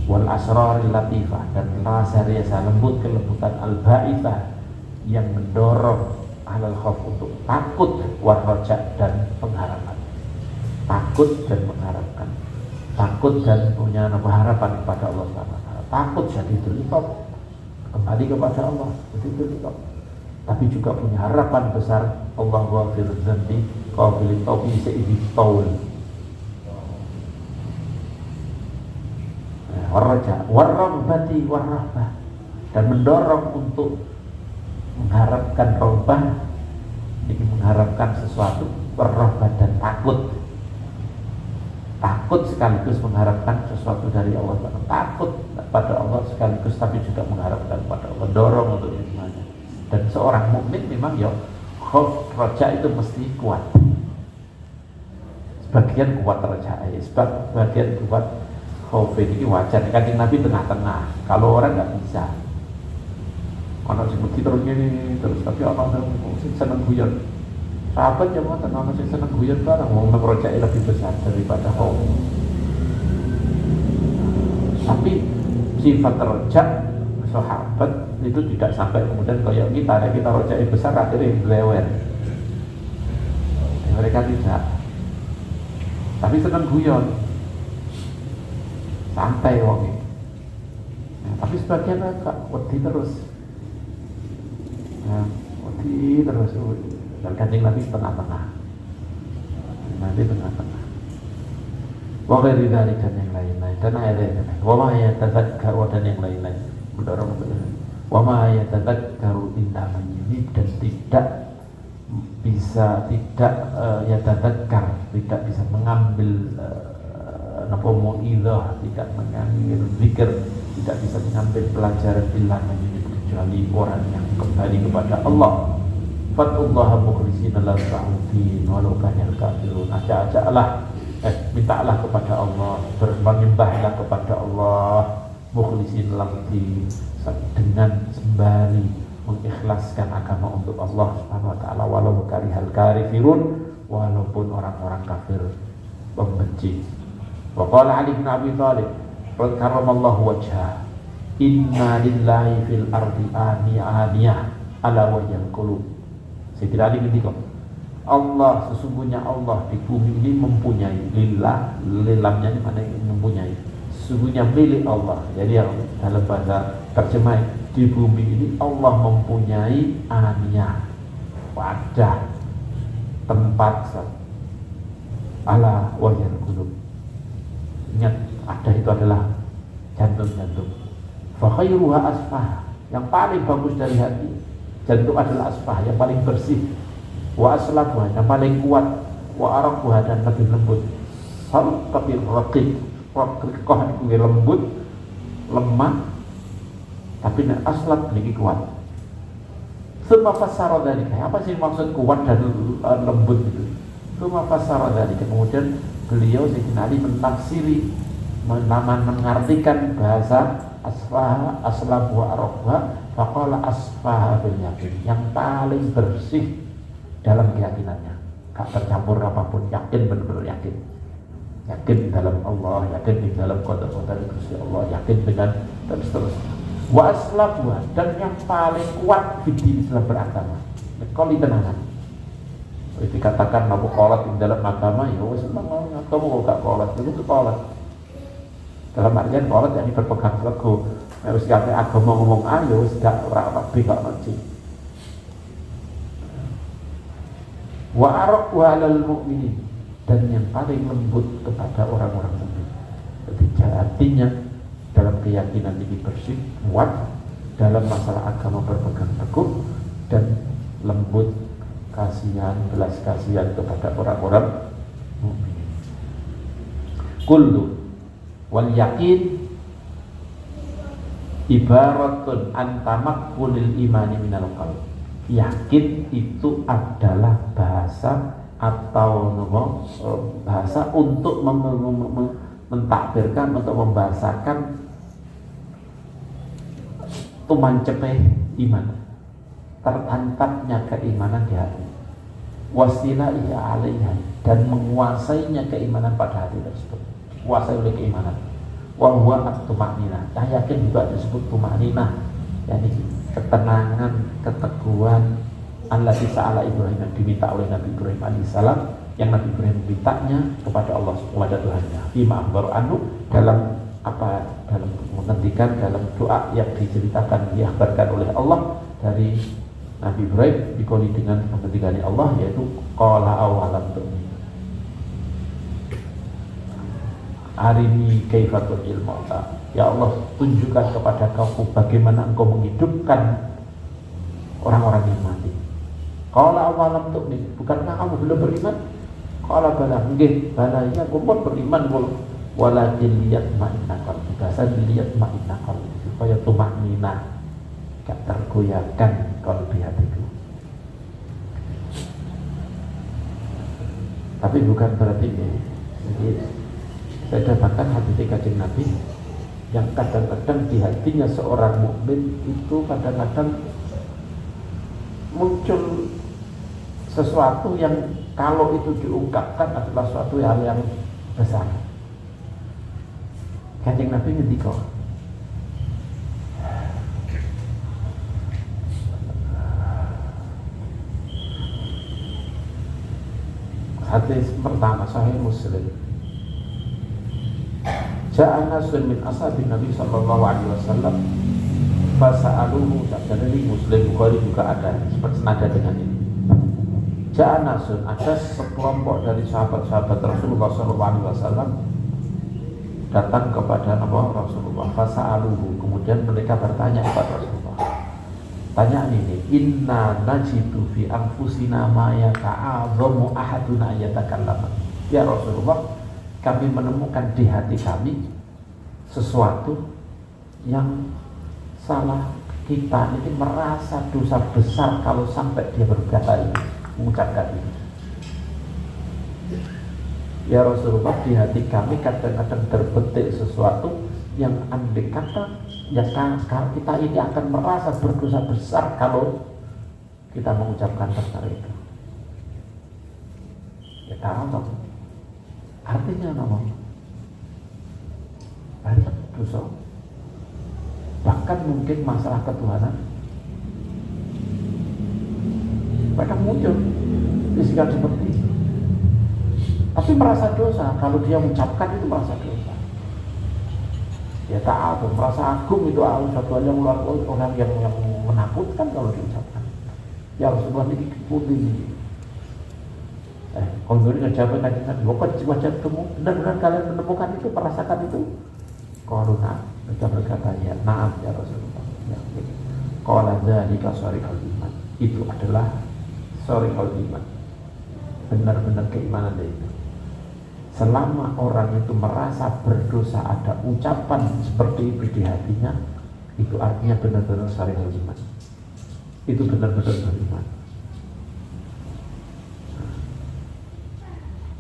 Wal asraril latifah, dan rasa-rasa lembut, kelembutan al-ba'ithah, yang mendorong alal khauf, untuk takut, war roja, dan pengharapan. Takut dan mengharapkan, takut dan punya harapan kepada Allah SWT. Takut syadidul iqab, kembali kepada Allah syadidul iqab, tapi juga punya harapan besar. Allah ghafirud dzambi qabilit taubi sayyidit taul, warraja warrabbati warrahbah, dan mendorong untuk mengharapkan rabbah, ini mengharapkan sesuatu, warrahbah, dan takut sekaligus mengharapkan sesuatu dari Allah. Takut pada Allah sekaligus tapi juga mengharapkan pada Allah, dorong untuk semuanya. Dan seorang mukmin memang khauf raja itu mesti kuat. Sebagian kuat raja, sebagian kuat khauf ini wajar. Kanjeng Nabi tengah-tengah. Kalau orang nggak bisa, orang seperti terus ini terus, tapi orang senang guyon. Sahabat yang mengatakan orang yang senang guyon barang, mau raja lebih besar daripada khauf. Tapi sifat raja sahabat itu tidak sampai kemudian kayak kita rojai besar akhirnya lewer. Mereka tidak, tapi senang guyon, santai wong. Tapi sebagian mereka wedi terus. Ya, terus dan Kanjeng Nabi tengah-tengah. Nabi tengah-tengah. Wa ghairi dzalika dan yang lain-lain. Dan ayat-ayat wa ma yatadzakkaru dan yang lain-lain. Mendorong wa ma yatadzakkaru illa man yunib, dan tidak bisa yatadzakkar, tidak bisa mengambil napa mu'idzah, tidak mengambil zikir, tidak bisa mengambil pelajaran illa man yunib, kecuali orang yang kembali kepada Allah. Fatullaha mukhlishina lahu din walau kanal kafirun. Mintalah kepada Allah, bermenyembahlah kepada Allah, mukhlisin lahu din, dengan sembari mengikhlaskan agama untuk Allah Subhanahu wa taala, walau karihal kafirun, walaupun orang-orang kafir membenci. Wa qala Ali bin Abi Thalib karramallahu wajhah, inna lillahi fil ardi aniyah ala wahyal qulub. Sayyidina Ali ngendika, Allah, sesungguhnya Allah di bumi ini mempunyai, lillah, lilamnya ini mana mempunyai, sesungguhnya milik Allah. Jadi yang dalam bahasa terjemah, di bumi ini Allah mempunyai aniyah, wadah, tempat, ala wahyal qulub. Ingat, ada itu adalah jantung-jantung. Fa khairuha asfah, yang paling bagus dari hati jantung adalah asfah, yang paling bersih. Wa aslabuha, yang paling kuat. Wa araquha, dan lebih lembut. Tapi raqiqah itu lembut, lemah, tapi aslab lebih kuat. Summa fassara dzalika, apa sih maksud kuat dan lembut itu? Summa fassara dzalika, kemudian beliau Sayyidina Ali mentafsiri, mengartikan bahasa asfah, aslab wa araquha. Faqala asfaha bil yakin, yang paling bersih dalam keyakinannya, gak tercampur apapun, yakin, benar-benar yakin, yakin dalam Allah, yakin di dalam qadar-qadar Gusti Allah, yakin dengan dan seterusnya. Wa aslabuha, dan yang paling kuat di dalam beragama, kalau ditenangan. Itu dikatakan mabu qolat di dalam agama, ya wes memang kamu gak qolat, itu qolat. Dalam artian qolat yakni berpegang teguh. Harus kata agama ngomong ayo sudah orang gak ngerti. Wa araqu 'alal mu'minin, dan yang paling lembut kepada orang-orang mukmin. Ketika artinya dalam keyakinan ini bersih, kuat, dalam masalah agama berpegang teguh, dan lembut, kasihan, belas kasihan kepada orang-orang mukmin. Kullu wal yakin ibaratun antamakkulil imani minal qalb. Yakin itu adalah bahasa atau bahasa untuk mentakbirkan, untuk membahasakan tumancepeh iman, tertantapnya keimanan di hati, wasilaihi alaiha, dan menguasainya keimanan pada hati tersebut, dikuasai oleh keimanan. Wa huwa at-tumanina, yakin juga disebut tumanina, yakni ketenangan, keteguhan. Allati sa'ala Ibrahim, yang diminta oleh Nabi Ibrahim alaihissalam, yang Nabi Ibrahim mintanya kepada Allah, kepada Tuhannya. Fima akhbaru anhu, dalam menghentikan dalam doa yang diceritakan, diabarkan oleh Allah dari Nabi Ibrahim dikoli dengan menghentikan Allah, yaitu qala awalam tu'min arini kaifatul ilmauta, ya Allah, tunjukkan kepada kaumku bagaimana engkau menghidupkan orang-orang yang mati. Qala awalam tu'min, bukankah kamu belum beriman? Qala bala, nggih, bala ya, aku pun beriman belum. Walakin liyatma'inna qalbi, bahasa liyatma'inna qalbi, supaya tumanina, gak tergoyahkan qalbi hatiku. Tapi bukan berarti ini. Saya dapatkan hadis Kanjeng Nabi yang kadang-kadang di hatinya seorang mukmin itu kadang-kadang muncul sesuatu yang kalau itu diungkapkan adalah suatu hal yang besar. Kanjeng Nabi ngendika, hadis pertama Sahih Muslim. Ja'a nasun min ashabin Nabi sallallahu alaihi wasallam Fasa'aluhu, dan ini Muslim Bukhari juga ada seperti senada dengan ini. Ja'anasun, ada sekelompok dari sahabat-sahabat Rasulullah SAW datang kepada Nabi Rasulullah. Fasa'aluhu, kemudian mereka bertanya kepada Rasulullah. Tanya ini, inna najidu fi anfusina ma yata'adhamu ahaduna yatakallama. Ya Rasulullah, kami menemukan di hati kami sesuatu yang salah kita ini merasa dosa besar kalau sampai dia berkata ini, mengucapkan ini. Ya Rasulullah, di hati kami kadang-kadang terbetik sesuatu yang andai kata ya kita ini akan merasa berdosa besar kalau kita mengucapkan perkara itu. Ya tahu artinya apa? Banyak dosa. Bahkan mungkin masalah ketuhanan kadang muncul istilah seperti itu, tapi merasa dosa kalau dia mengucapkan itu, merasa dosa. Ya ta'atum, merasa agung itu satu hal yang luar biasa, orang yang menakutkan kalau diucapkan. Ya Rasulullah ini putih. Kalau beri jawab kajian, wajah kamu benar-benar kalian menemukan itu, merasakan itu. Koruna, mereka berkata ya, naam ya Rasulullah. Ya, qala dzalika sharihul iman. Itu adalah sharihul iman. Benar-benar keimanan itu. Selama orang itu merasa berdosa, ada ucapan seperti itu di hatinya, itu artinya benar-benar sharihul iman. Itu benar-benar beriman.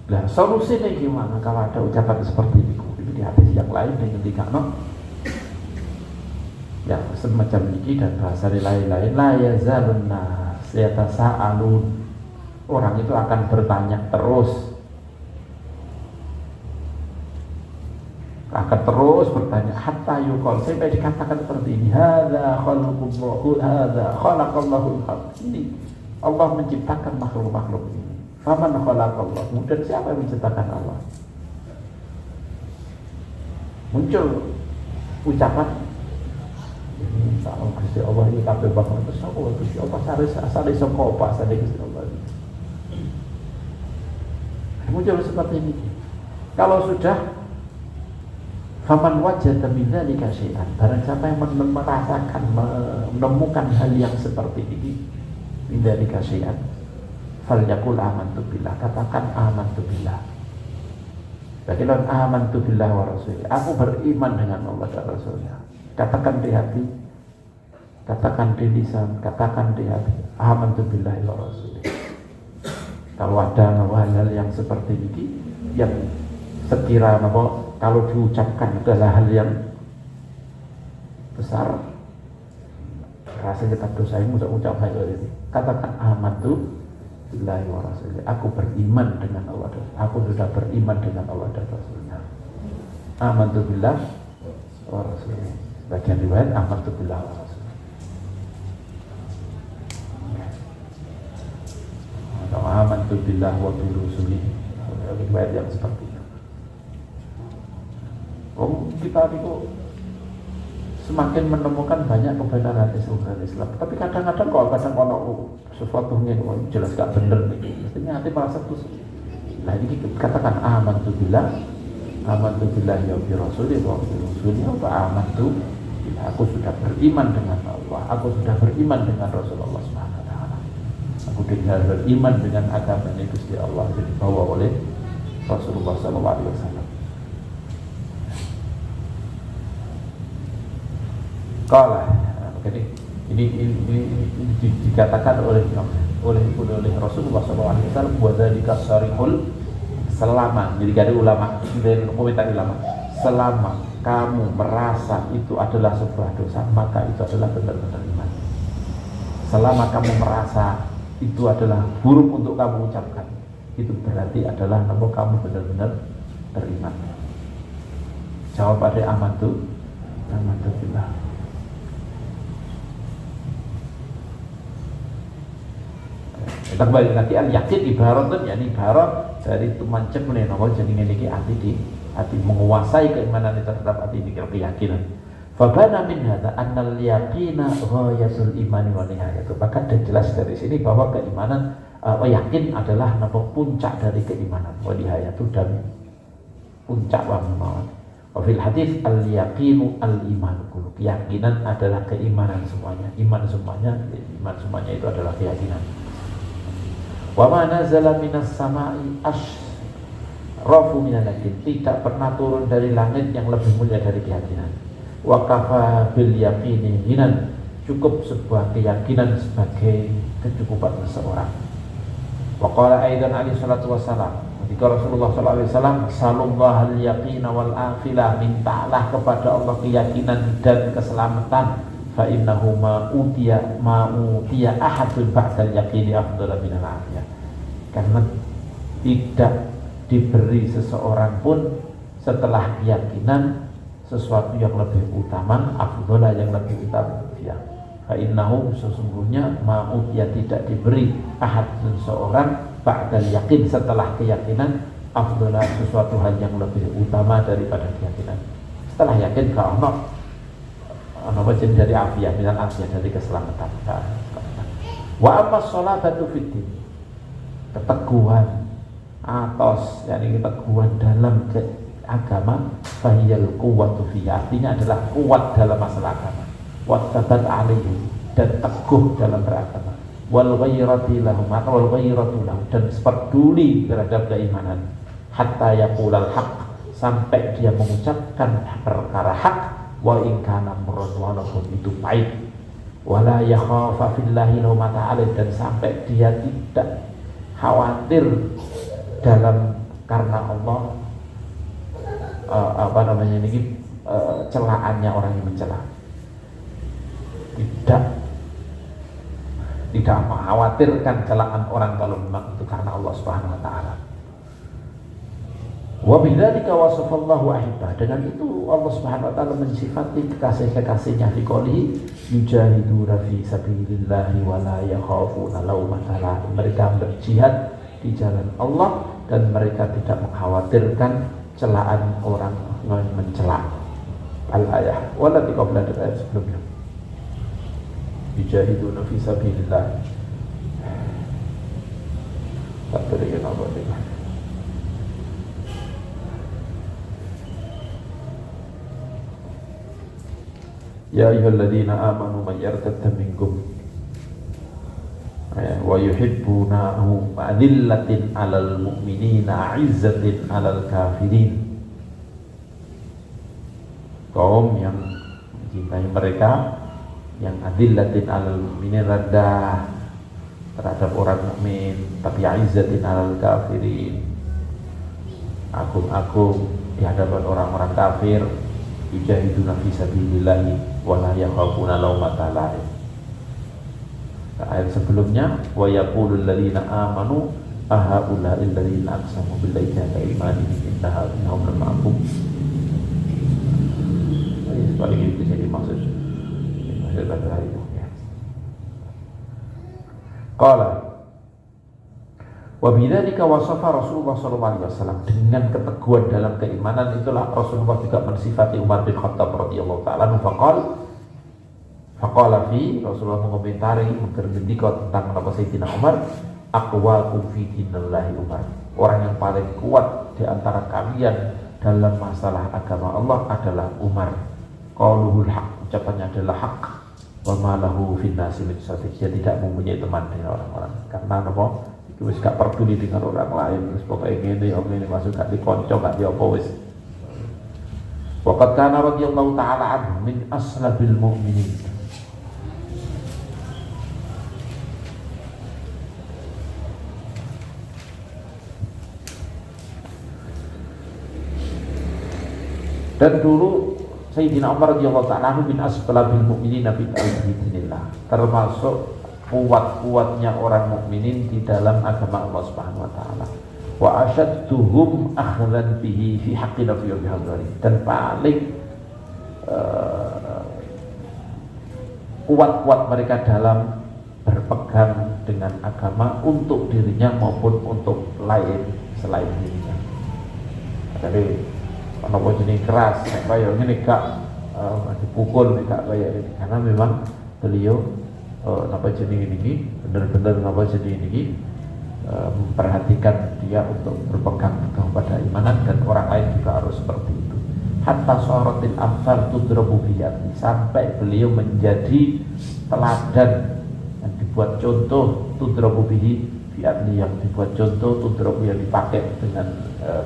Nah, solusinya gimana kalau ada ucapan seperti itu? Ini di hadis yang lain dengan dikano yang semacam ini dan bahasa lain-lain, la yazalun nas yatasaalun. Orang itu akan bertanya terus, akan terus bertanya hatta yuqal, sampai dikatakan seperti ini, hadza khalqullahu, hadza khalaqallahu al-khalq. Ini Allah menciptakan makhluk-makhluk ini. Faman khalaqallah, kemudian siapa yang menciptakan Allah? Muncul ucapan ini kalau Gusti Allah ini kabeh bakal bersama Gusti Allah asale saka apa asale Gusti Allah. Muncul seperti ini. Kalau sudah faman wajada min dzalika syai'an, barang siapa yang merasakan, menemukan hal yang seperti ini, min dzalika syai'an, falyaqul amantu billah, katakan amantu billah. Bagaimana amantu billah wa rasulih, aku beriman dengan Allah dan Rasulnya. Katakan di hati, katakan di lisan, katakan di hati, amantu billah wa rasulih. Kalau ada hal-hal yang seperti ini, yang sekiranya kalau diucapkan adalah hal yang besar, rasanya kita dosa ini ucap hal ini. Katakan amantu billahi wa rasulih, aku beriman dengan Allah dan aku sudah beriman dengan Allah dan Rasulnya. Amantu billah wa rasulih. Bagian riwayat amantu billah wa rasulih. Atau amantu billah wa bi rusulih. Riwayat yang seperti itu. Kita itu semakin menemukan banyak kebenaran Islam. Tapi kadang-kadang kalau sesuatu yang jelas gak bener nih, mestinya hati merasa tusuk. Nah ini katakan amantu billah ya bi rasulih wa bi rusulih, atau amantu billah, aku sudah beriman dengan Allah, aku sudah beriman dengan Rasulullah Subhanahu wa taala. Aku sudah beriman dengan agama ini Gusti Allah yang dibawa oleh Rasulullah sallallahu alaihi wasallam. Qala, ini dikatakan oleh Rasulullah SAW, wadzalika syarihul, selama, jadi ada ulama dan komentar ulama, selama kamu merasa itu adalah sebuah dosa, maka itu adalah benar-benar iman. Selama kamu merasa itu adalah buruk untuk kamu ucapkan, itu berarti adalah kamu benar-benar beriman. Jawab pada amantu billah. Kita kembali lagi yakin ibaratun, yakni ibarat dari tumancep menawa jadi memiliki hati menguasai keimanan itu terhadap hati ini keyakinan. Fabana min hadza anna al-yaqina ghayatul imani wa nihayatu. Maka jelas dari sini bahwa keimanan yakin adalah puncak dari keimanan, wa nihayatu dan puncak wa iman. Wa fil hadis al-yaqinu al-iman kullu. Keyakinan adalah keimanan semuanya. Iman semuanya itu adalah keyakinan. Wa ma nazala minas sama'i rafu minal yakin. Tidak pernah turun dari langit yang lebih mulia dari keyakinan. Wa kafa bil yaqini hinan. Cukup sebuah keyakinan sebagai kecukupan seseorang. Wa qala aidan alaihi salatu wassalam, ketika Rasulullah sallallahu alaihi wasallam, sallallahu al-yaqina wal afilah, mintalah kepada Allah keyakinan dan keselamatan. Fa innahu ma utiya ahadun ba'dal yaqini afdal minal afiyah. Karena tidak diberi seseorang pun setelah keyakinan sesuatu yang lebih utama, afdhalah yang lebih utama. Ya. Fa innahu sesungguhnya ma'utiya tidak diberi ahad seseorang ba'dal yakin setelah keyakinan afdhalah sesuatu hal yang lebih utama daripada keyakinan. Setelah yakin ka ana wajib dari afiyah, minal afiyah dari keselamatan. Wa amma sholatu fiddin, keteguhan atos, yakni keteguhan dalam agama, fahiyal quwwatu fi, artinya adalah kuat dalam masalah agama, wattabat alaihi, dan teguh dalam beragama, wal ghairati lahum, atau wal ghairatu lahum, dan peduli terhadap keimanan, hatta yaqulal haq, sampai dia mengucapkan perkara hak, wa in kana murran, walaupun itu pahit, wala yakhafa fillahi laumata alaih, dan sampai dia tidak khawatir dalam karena Allah celaannya orang yang mencela, tidak mengkhawatirkan celaan orang kalau memang itu karena Allah Subhanahu wa taala. Wa bidzalika wasafallahu ahibba, dengan itu Allah Subhanahu wa taala mensifati kekasih-kekasihnya fi qouli yujahiduna fi sabilillahi wa la yakhafuna laumata laim, mereka berjihad di jalan Allah dan mereka tidak mengkhawatirkan celaan orang yang mencela. Al-ayah walati qabla ayat sebelumnya, yujahiduna fi sabilillah. Tak berikan apa dengan ya ayyuhalladzina amanu may yartadda minkum wa yuhibbunahu adillatin 'alal mu'minina 'izzatin 'alal kafirin. Kaum yang mencintai mereka, yang adillatin 'alal mu'minin, rendah terhadap orang mukmin, tapi 'izzatin 'alal kafirin, agung-agung di hadapan orang-orang kafir. Yujahiduna fi sabilillahi wa la yakhafuna laumata laim. Ayat sebelumnya, wa yaqulul ladzina amanu ahaula'il ladzina aqsamu billahi jahada imanihim innahum lama'akum. Paling itu jadi maksud pada hari itu ya. Qala wa bidzalika wasafa Rasulullah sallallahu alaihi wasallam, dengan keteguhan dalam keimanan itulah Rasulullah juga mensifati Umar bin Khattab radhiyallahu ta'ala. Faqala fi, Rasulullah mengomentari, bergendika tentang apa Sayyidina Umar, aqwakum fi dinillahi Umar, orang yang paling kuat di antara kalian dalam masalah agama Allah adalah Umar. Qauluhul haq, ucapannya adalah hak, wa ma lahu fin nasi min sadiq, dia tidak mempunyai teman dengan orang-orang, karena apa? Itu wis gak peduli dengan orang lain, wis pokoke ngene ya ngene, masuk gak dikonco gak diopo wis. Wa qad kana radhiyallahu ta'ala anhu min aslabil mu'minin, dan dulu Sayyidina Umar radhiyallahu ta'ala min asbalabil mu'minina fi ta'idillah, termasuk kuat-kuatnya orang mukminin di dalam agama Allah Subhanahu wa taala. Wa ashadduhum akhdan bihi fi haqqi nabiyyi bihadzari, dan paling kuat-kuat mereka dalam berpegang dengan agama untuk dirinya maupun untuk lain selain dirinya. Jadi ana jenis keras, nek kaya ngene gak dipukul tidak kayak ini, karena memang beliau apa jenis ini benar-benar apa jenis ini memperhatikan dia untuk berpegang teguh pada imanan, dan orang lain juga harus seperti itu. Hatta syaratil amsal tudrabu biyati, sampai beliau menjadi teladan yang dibuat contoh, tudrabu bihi biyati, yang dibuat contoh, tudrabu yang dipakai dengan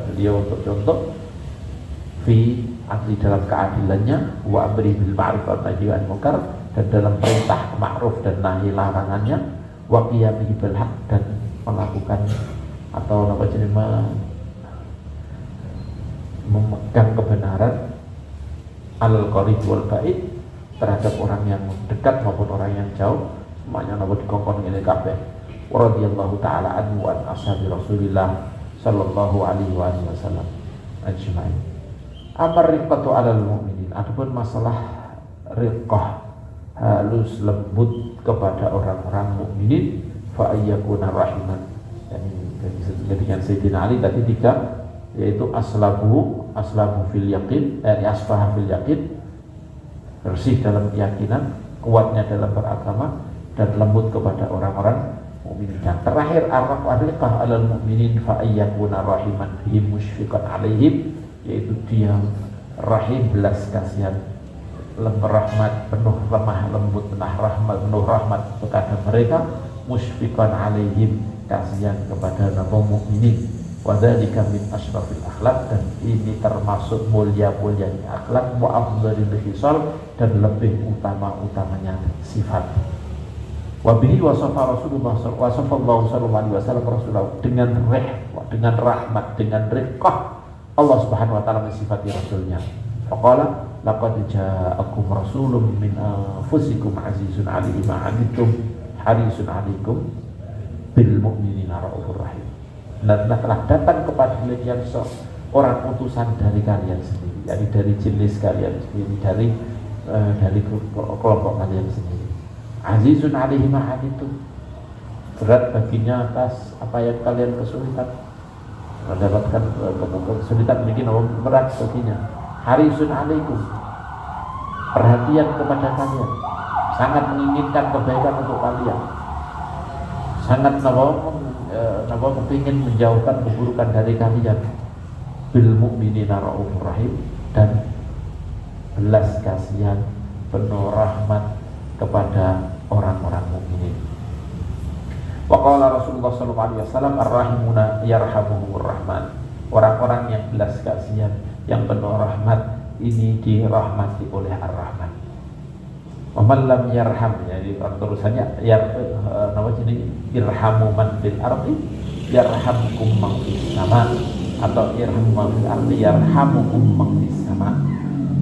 beliau untuk contoh, fi adli dalam keadilannya, wa amri bil ma'ruf wa nahyi anil munkar, dan dalam perintah ma'ruf dan nahi larangannya, wa qiyamihi bil haq, dan melakukan atau apa jenis memegang kebenaran al-qarib wal ba'id, terhadap orang yang dekat maupun orang yang jauh, semuanya napa dikongkon ngene kabeh. Radhiyallahu taala anhu wa an ashabi Rasulillah sallallahu alaihi wasallam ajmain. Amar riqatu alal mu'minin, adapun masalah riqah, halus lembut kepada orang-orang mukminin, fa ayyakuna rahiman. Jadi dengan Sayyidina Ali tadi tiga, yaitu aslabu fil yaqin, asfaha fil yaqin, bersih dalam keyakinan, kuatnya dalam beragama, dan lembut kepada orang-orang mukminin. Dan terakhir ar-riqah alal mu'minin fa ayyakuna rahiman bihim musyfiqan alaihim, yaitu dia rahim, belas kasihan, rahmat, penuh lemah lembut, penuh rahmat kepada mereka, musyfiqan alaihim, kasihan kepada mukminin. Wadzalika min asyrafil akhlaq, dan ini termasuk mulia-mulianya akhlak, wa afdhalil khisal, dan lebih utama-utamanya sifat. Wa bihi wasafa Rasulullah sallallahu alaihi wasallam Rasulullah, dengan rahmat, dengan riqah, Allah Subhanahu wa taala mensifati rasulnya. Faqala laqad ja'akum rasulun min anfusikum azizun 'alaihi ma 'anittum harisun 'alaikum bil mu'minina raufur rahim. Dan telah datang kepada kalian seorang utusan dari kalian sendiri, yakni dari jenis kalian sendiri, dari kelompok kalian sendiri. Azizun 'alaihi ma 'anittum, berat baginya atas apa yang kalian kesulitan, mendapatkan kesulitan bikin berat baginya. Harisun 'alaikum, perhatian kepada kalian, sangat menginginkan kebaikan untuk kalian, sangat kepingin menjauhkan keburukan dari kalian. Bil mu'minina raufur rahim, dan belas kasihan, penuh rahmat kepada orang-orang mukminin. Wa qala Rasulullah sallallahu alaihi wasallam ar-rahimuna yarhamuhumur rahman, orang-orang yang belas kasihan, yang penuh rahmat, ini dirahmati oleh ar-rahman. Wa man lam yarham, jadi terusannya irhamu man fil ardi yarhamkum man fis sama, atau irhamu man fil ardi yarhamukum man fis sama.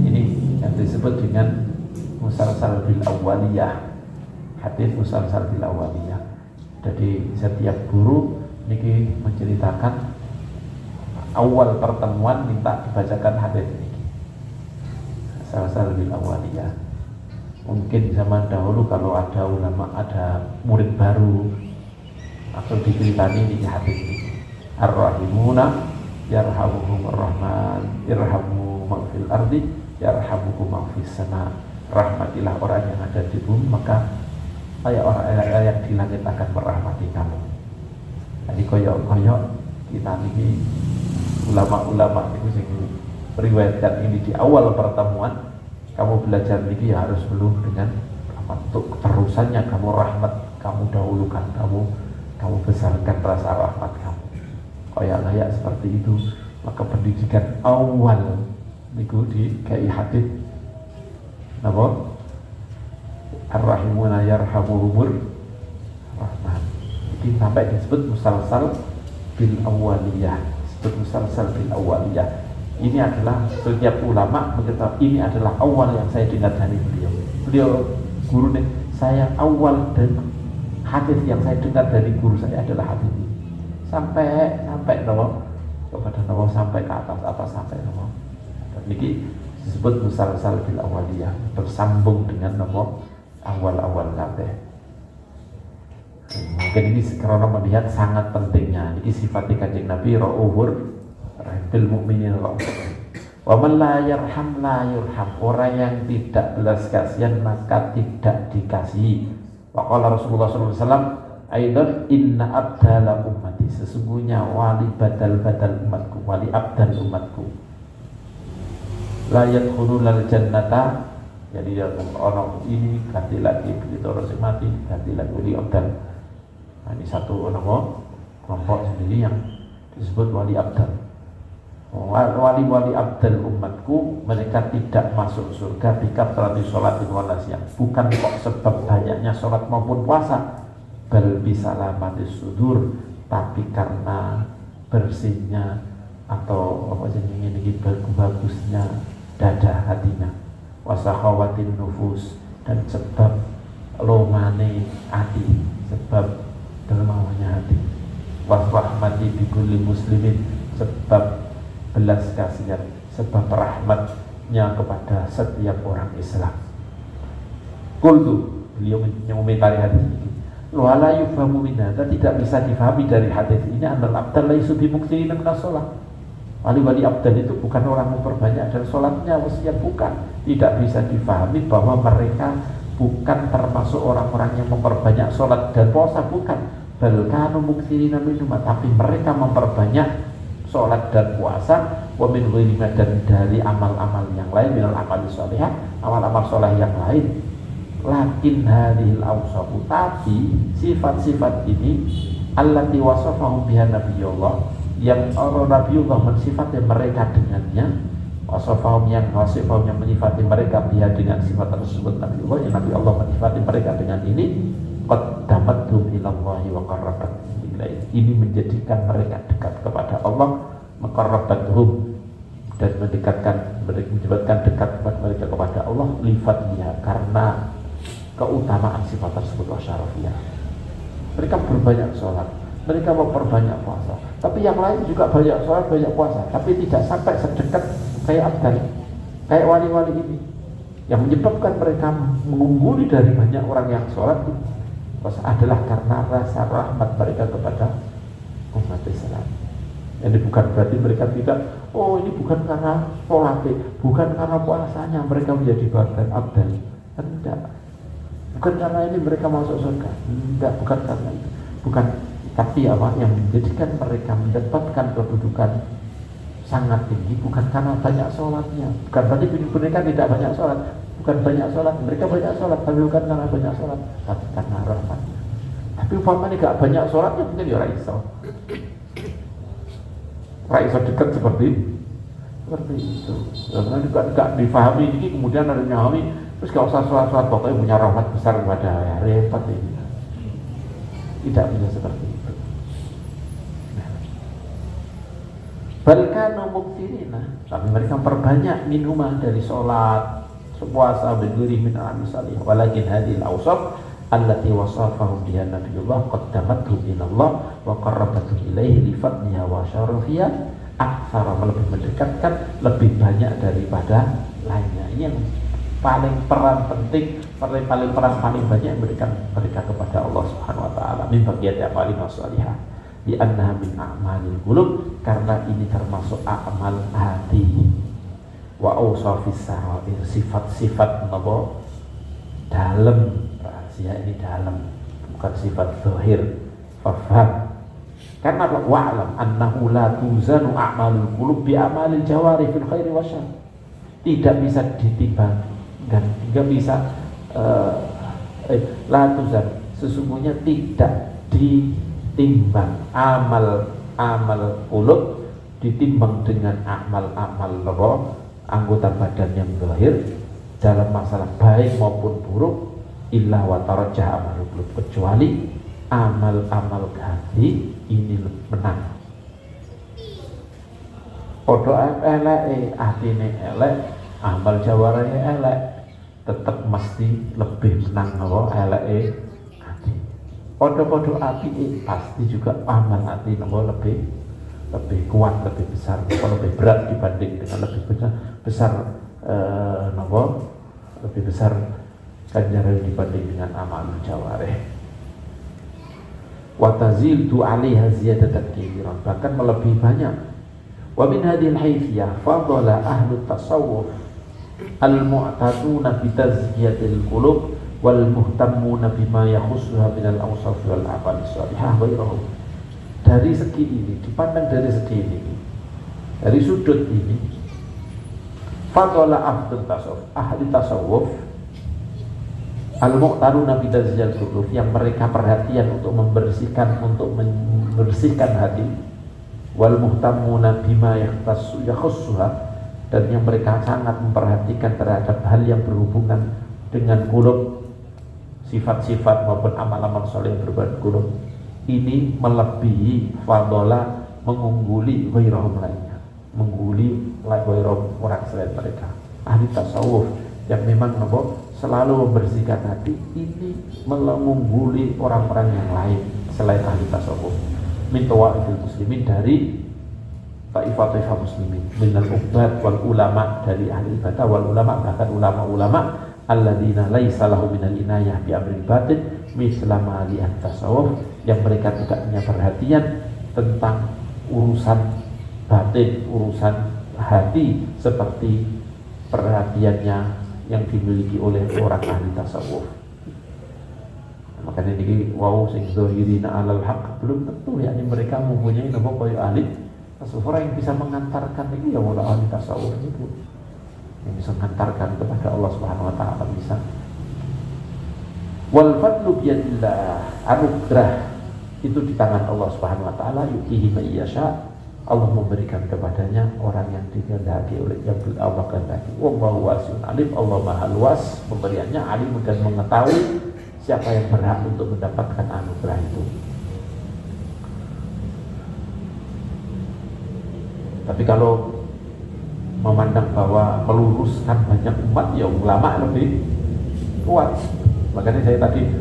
Ini yang disebut dengan musalsal bil awwaliyah, hadis musalsal bil awwaliyah. Jadi setiap guru niki menceritakan awal pertemuan minta dibacakan hadis ini, musalsal bil awwaliyah. Mungkin zaman dahulu kalau ada ulama, ada murid baru, atau diceritani di hadis ini, ar-rahimuna yarhamuhumur rahman irhamu man fil ardi yarhamukum man fis sama, rahmatilah orang yang ada di bumi, maka orang yang di langit akan merahmati kamu. Jadi koyok-koyok kita ini ulama-ulama itu sing meriwayatkan ini di awal pertemuan. Kamu belajar ini ya harus penuh dengan rahmat. Untuk keterusannya kamu rahmat, kamu dahulukan, kamu besarkan rasa rahmat kamu. Kayak layak seperti itu. Maka pendidikan awal niku di kai hadis napa? Ar-rahimuna yarhamuhumur rahman. Ini sampai disebut musalsal bil awwaliyah. Disebut musalsal bil awwaliyah. Ini adalah setiap ulama mengetahui ini adalah awal yang saya dengar dari beliau. Beliau guru nih, saya awal dan hadis yang saya dengar dari guru saya adalah hadis ini. Sampai nawa kepada nawa, sampai ke atas sampai nawa. Dan ini disebut musalsal bil awaliyah, bersambung dengan nawa awal-awal kabeh. Mungkin ini karena melihat sangat pentingnya. Ini sifat Kanjeng Nabi raufur bil mu'minin raufur. Wa man la yarham la yurham. Orang yang tidak belas kasihan maka tidak dikasihi. Wa qala Rasulullah sallallahu alaihi wasallam, aidan inna abdala ummati, sesungguhnya wali badal umatku, wali abdal umatku, la yadkhulul jannata, jadi orang ini ganti lagi begitu orang mati ganti lagi wali abdal. Nah, ini satu kelompok sendiri yang disebut wali abdal. Wali abdal umatku, mereka tidak masuk surga bikathrati sholatin wa nasiyah, bukan kok sebab banyaknya sholat maupun puasa, bal bisalamati sudur, tapi karena bersihnya atau apa jenis ini bagusnya dada hatinya, wasakhawatin nufus, dan sebab lomane hati, sebab dermawannya hati, wasrahmati bikulli muslimin, sebab belas kasihan, sebab rahmatnya kepada setiap orang Islam. Qultu, beliau mengomentari hadis ini, wala yufhamu min hadza, tidak bisa difahami dari hadis ini annal abdal laisu bimuksirin min shalah. Wali abdal itu bukan orang memperbanyak dan sholatnya, wasiat bukan. Tidak bisa difahami bahwa mereka bukan termasuk orang-orang yang memperbanyak sholat dan puasa, bukan. Bal kanu muksirina minhuma, tapi mereka memperbanyak sholat dan puasa, wa min ghairiha, dan dari amal-amal yang lain, minal amal sholihah, amal-amal sholih yang lain. Lakin hadhil awsafu, tapi sifat-sifat ini allati wasafahum biha nabiyullah, yang Nabiullah mensifati mereka dengannya, wasafahum yang menyifati mereka biha dengan sifat tersebut Nabiullah, yang Nabi Allah mensifati mereka dengan ini, qaddamathum ilallahi wa qarrabathum ilaihi, ini menjadikan mereka dekat kepada Allah, maqarrabathum, dan menyebabkan dekat mereka kepada Allah, lifatnya, karena keutamaan sifat tersebut, wasyarafiyah. Mereka berbanyak sholat, mereka memperbanyak puasa, tapi yang lain juga banyak sholat, banyak puasa, tapi tidak sampai sedekat kayak abdal, kayak wali-wali ini. Yang menyebabkan mereka mengungguli dari banyak orang yang sholat adalah karena rasa rahmat mereka kepada umat Islam. Ini bukan berarti mereka tidak, oh ini bukan karena sholatnya, bukan karena puasanya mereka menjadi abdal, tidak. Bukan karena ini mereka masuk surga, tidak, bukan karena itu, bukan. Tapi apa yang menjadikan mereka mendapatkan kedudukan sangat tinggi bukan karena banyak sholatnya, bukan berarti mereka tidak banyak sholat, bukan banyak sholat, mereka banyak sholat, tapi bukan karena banyak sholat, tapi karena rahmat. Tapi umpamanya gak banyak sholatnya mungkin ya raiso dekat seperti itu. Karena juga gak difahami ini, kemudian ada nyahami, terus gak usah sholat pokoknya punya rahmat besar kepada ya, repot ini. Tidak bisa seperti itu. Balkanu muktirina, tapi mereka perbanyak minumah dari sholat, puasa, berdiri min al-misalih. Walakin hadil awsaf allati wasafahum biha nabiyullah qaddamathum ilallah wa qarrabathum ilaihi li fadliha wa syarafiyah aktsara, lebih mendekatkan, lebih banyak daripada lainnya. Ini yang paling peran penting, paling banyak memberikan mereka kepada Allah Subhanahu wa taala min bagian amal salihah, di annaha min a'malil qulub, karena ini termasuk amal hati, wa awsafis sarair, sifat-sifat napa dalam, rahasia ini dalam, bukan sifat zahir. Faham? Karena wa'lam annahu la tuzanu a'malul qulub bi amalil jawari fil khairi wasyarr, tidak bisa ditimbangkan, tidak bisa la tuzan, sesungguhnya tidak ditimbang amal qulub ditimbang dengan amal anggota badan yang zahir dalam masalah baik maupun buruk, illa wa tarajjah amal qulub, kecuali amal hati ini menang. Podo elek atine elek, amal jawarane elek, tetap mesti lebih menang eleke hati. Podo apike pasti juga amal hati lebih kuat, lebih besar, lebih berat dibanding dengan lebih besar lebih besar ganjaran dibanding dengan amal jawareh. Wa taziltu 'alaiha ziyadatan katsiran, bahkan melebihi banyak. Wa min hadhil haythiyah fadala ahlu tasawuf al-mu'taduna bi tazkiyatil qulub wal muhtammuna bima yakhussuha minal awsaf wal a'mal shalihah wa ghairuhum. Dari segi ini, dipandang dari segi ini, dari sudut ini, fadala ahli tasawuf al-mu'taruna bi tazkiyatil qulub, yang mereka perhatian untuk membersihkan hati, wal muhtammuna bima yakhussuha, dan yang mereka sangat memperhatikan terhadap hal yang berhubungan dengan qulub, sifat-sifat maupun amal-amal soleh yang berhubungan qulub, ini melebihi fadala, mengungguli ghairahum lainnya, mengungguli ghairahum orang selain mereka. Ahli tasawuf yang memang selalu membersihkan hati ini mengungguli orang-orang yang lain selain ahli tasawuf. Min tawaifil muslimin, dari taifah muslimin, minal ubad wal ulama, dari ahli ibadah, wal ulama, bahkan ulama-ulama alladzina laisa lahu minal inayah bi amril batin mislama ahli tasawuf, yang mereka tidak punya perhatian tentang urusan batin, urusan hati seperti perhatiannya yang dimiliki oleh orang ahli tasawuf. Makanya ini wow sing zahirina alal haq, belum tentu yakni mereka mempunyai nama koyo ahli tasawuf. Orang yang bisa mengantarkan ini ya wala ahli tasawuf itu, yang bisa mengantarkan kepada Allah Subhanahu wa taala bisa. Wal fadlu biyadillah, anugerah itu di tangan Allah Subhanahu wa taala, yu'tihi man yasha, Allah memberikan kepadanya orang yang dikehendaki oleh yang Allah kehendaki. Wallahu wasi'un alim, Allah Maha luas pemberiannya, alim dan mengetahui siapa yang berhak untuk mendapatkan anugerah itu. Tapi kalau memandang bahwa meluruskan banyak umat, ya ulama lebih kuat. Makanya saya tadi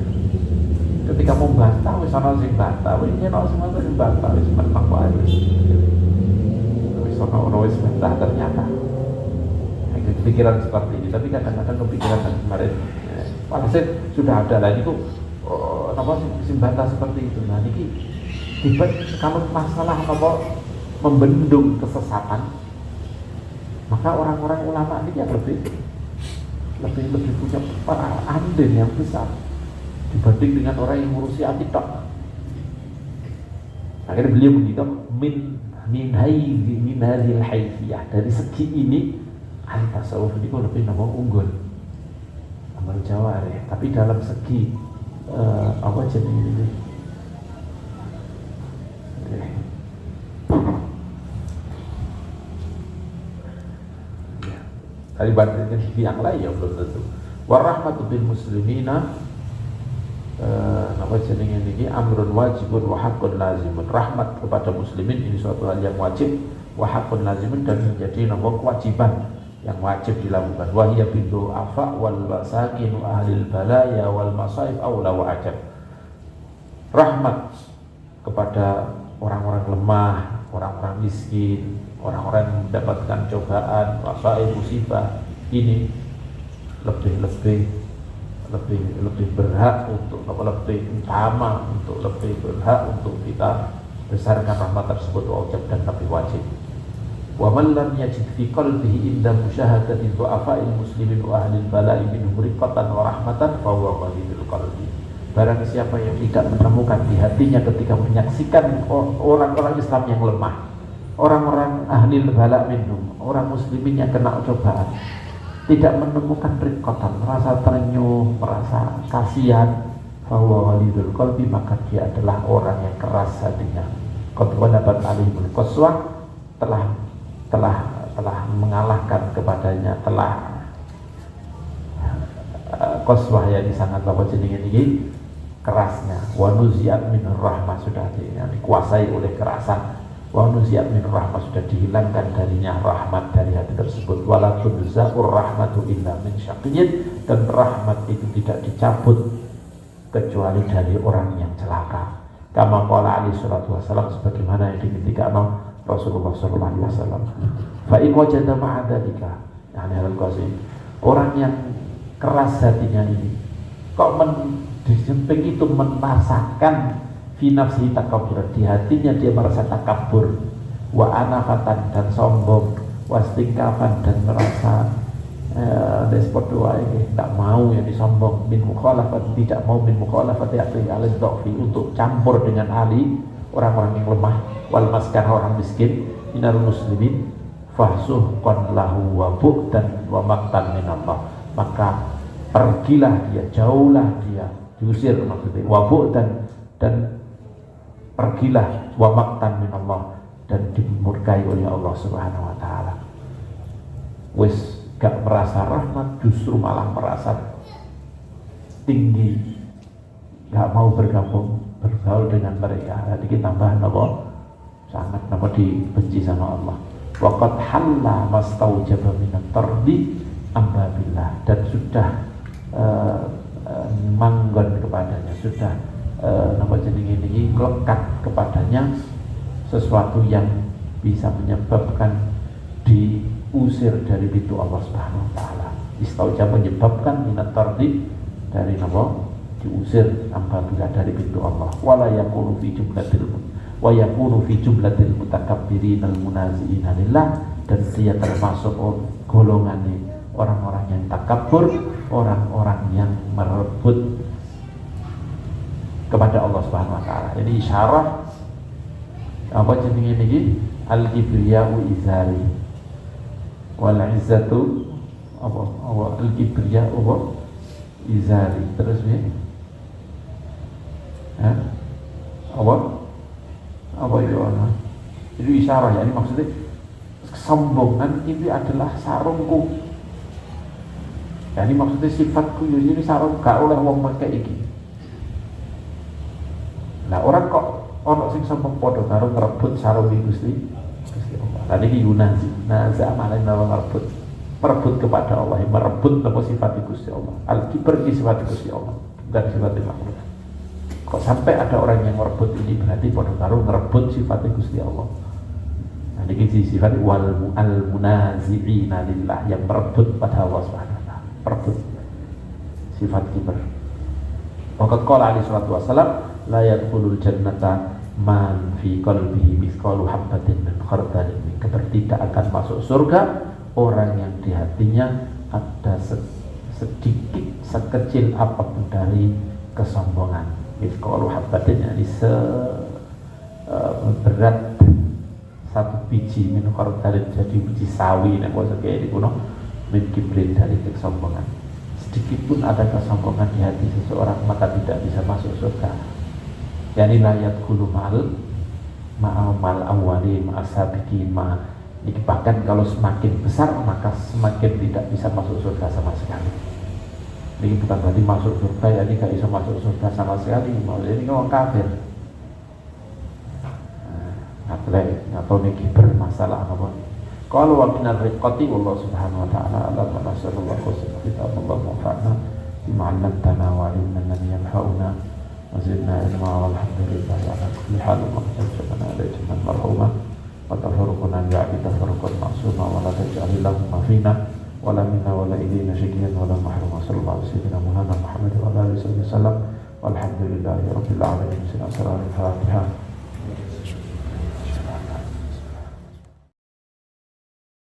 ketika mau bantah, wis ana sing bantah, ini ana sing bantah, wis menang wae. Wis ana wis bantah ternyata. Pikiran seperti ini, tapi kadang-kadang kepikiran kemarin walhasil sudah ada lagi kok napa sing bantah seperti itu. Nah niki tiba kalau masalah napa membendung kesesatan, maka orang-orang ulama ini yang lebih punya para andil yang besar dibanding dengan orang yang ngurusi akidah. Akhirnya beliau begitu, min hadhil haythiyah, dari segi ini ahli tasawuf ini kok lebih unggul amal jawarih. Tapi dalam segi apa jenis ini dari bandingkan yang lain ya belum tentu. Warahmatu bil muslimina, apa jenenge niki, amrun wajibun wa haqqun lazimun. Rahmat kepada muslimin ini suatu hal yang wajib, wa haqqun lazimun, dan menjadi kewajiban yang wajib dilakukan. Wa hiya bil du'afa wal masakin ahlil balaya wal masaib aula wa ajab. Rahmat kepada orang-orang lemah, orang-orang miskin, orang-orang yang mendapatkan cobaan, masaib, musibah, ini lebih berhak untuk lebih utama, untuk lebih berhak untuk kita besarkan rahmat tersebut, wajib dan lebih wajib. Wa man lam yajid fi qalbihi inda musyahadati du'afa'il muslimin wa ahlil bala'i minhum riqatan wa rahmatan fa huwa qalilul qalbi. Barang siapa yang tidak menemukan di hatinya ketika menyaksikan orang-orang Islam yang lemah, orang-orang ahli bala minhum, orang muslimin yang kena cobaan, tidak menemukan riqatan, merasa terenyuh, merasa kasihan, bahwa walidul qalbi, maka dia adalah orang yang keras hatinya. Qad walabat alimul qaswah, telah mengalahkan kepadanya, telah qaswah yang sangat apa jenenge niki kerasnya. Wa nuziat minur rahmah, sudah dikuasai oleh kerasan. Wa nuziat minur rahmah, sudah dihilangkan darinya rahmat dari hati tersebut. Wala tunza'ur rahmatu illa min syaqiyyin, dan rahmat itu tidak dicabut kecuali dari orang yang celaka. Kama qala alaihi salatu wasallam, sebagaimana yang diketikkan Rasulullah sallallahu alaihi wasallam. Fa in wajada ma'adalika, yani al-qasim, orang yang keras hatinya ini kok di samping itu merasakan fi nafsihi takabur, di hatinya dia merasa takabur, wa anafatan dan sombong, wastingkafan dan merasa despot doa ini tidak mau yang disombong, min mukhalafat tidak mau min mukhalafat ya'ti al-dhafi untuk campur dengan ahli orang-orang yang lemah, wal maskan orang miskin, minal muslimin fahsuhqan lahu wa bu'dan wa maqtan min Allah, maka pergilah dia, jauhlah dia, diusir maksudnya, wa bu'dan dan pergilah, wa maqtan min Allah dan dimurkai oleh Allah Subhanahu wa taala. Wis gak merasa rahmat, justru malah merasa tinggi, gak mau bergabung bergaul dengan mereka. Jadi kita tambah napa sangat napa dibenci sama Allah. Waqad halla mastaujaba minat tardi ambabillah, dan sudah manggon kepadanya, sudah napa jenenge ini lekat kepadanya sesuatu yang bisa menyebabkan diusir dari pintu Allah Subhanahu wa taala. Istauja menyebabkan minat tardi dari napa diusir apabila dari pintu Allah. Wala yakunu fi jumlatil wa yakunu fi jumlatil mutakabbirin al munazi'in lillah, dan dia termasuk golongan orang-orang yang takabur, orang-orang yang merebut kepada Allah Subhanahu wa taala. Ini isyarah apa jenenge niki al-kibriya'u izari wal izzatu apa al-kibriya'u izari, terus ya apa itu itu isyarah ya, ini maksudnya kesombongan ini adalah sarungku ya, ini maksudnya sifatku ini sarung gak oleh wong pakai iki. Nah orang kok ono sing sombong padha karo ngrebut sarung Gusti Allah. Tadi iki yunazi, naza malah merebut kepada Allah, merebut apa sifat Gusti Allah. Al-kibr di sifat Gusti Allah, bukan sifat makhluk. Kok sampai ada orang yang merebut ini, berarti padha karo merebut sifat Gusti Allah. Nah iki sifat wal al-munazi'ina lillah, yang merebut pada Allah Subhanahu wa taala, merebut sifat kibr. Waqad qala alaihi salatu wasallam la yadkhulul jannata man fi qalbihi mithqalu habatin min khardalin, tidak akan masuk surga orang yang di hatinya ada sedikit sekecil apapun dari kesombongan. Mithqalu habatin yani berat satu biji min khardalin, jadi biji sawi nek basa kaya iki kuno, min kibrin dari kesombongan. Sedikit pun ada kesombongan di hati seseorang maka tidak bisa masuk surga. Yani layat kulu mal awali ma'asabiqin bahkan kalau semakin besar maka semakin tidak bisa masuk surga sama sekali. Ini bukan berarti masuk surga ya, ini gak bisa masuk surga sama sekali, maksudnya ini orang kafir. Atau ini bermasalah apa? Kalau wa minar riqati wallahu subhanahu wa ta'ala ala wa nasallallahu alaihi wa sallam fa'na bima'allamtana wa alimna lam yanfa'una wa zidna ilma walhamdulillah ala kulli hal wa qadna alayhi marhuma wa tafarruquna bi'ati tafarruqan ma'suma wa la taj'alillahu mafina wa la minna wa la idina syakiyan wa la mahruma sallallahu alaihi wa sallam Muhammad wa ala alihi wa sallam walhamdulillahi rabbil alamin. Al-Fatiha.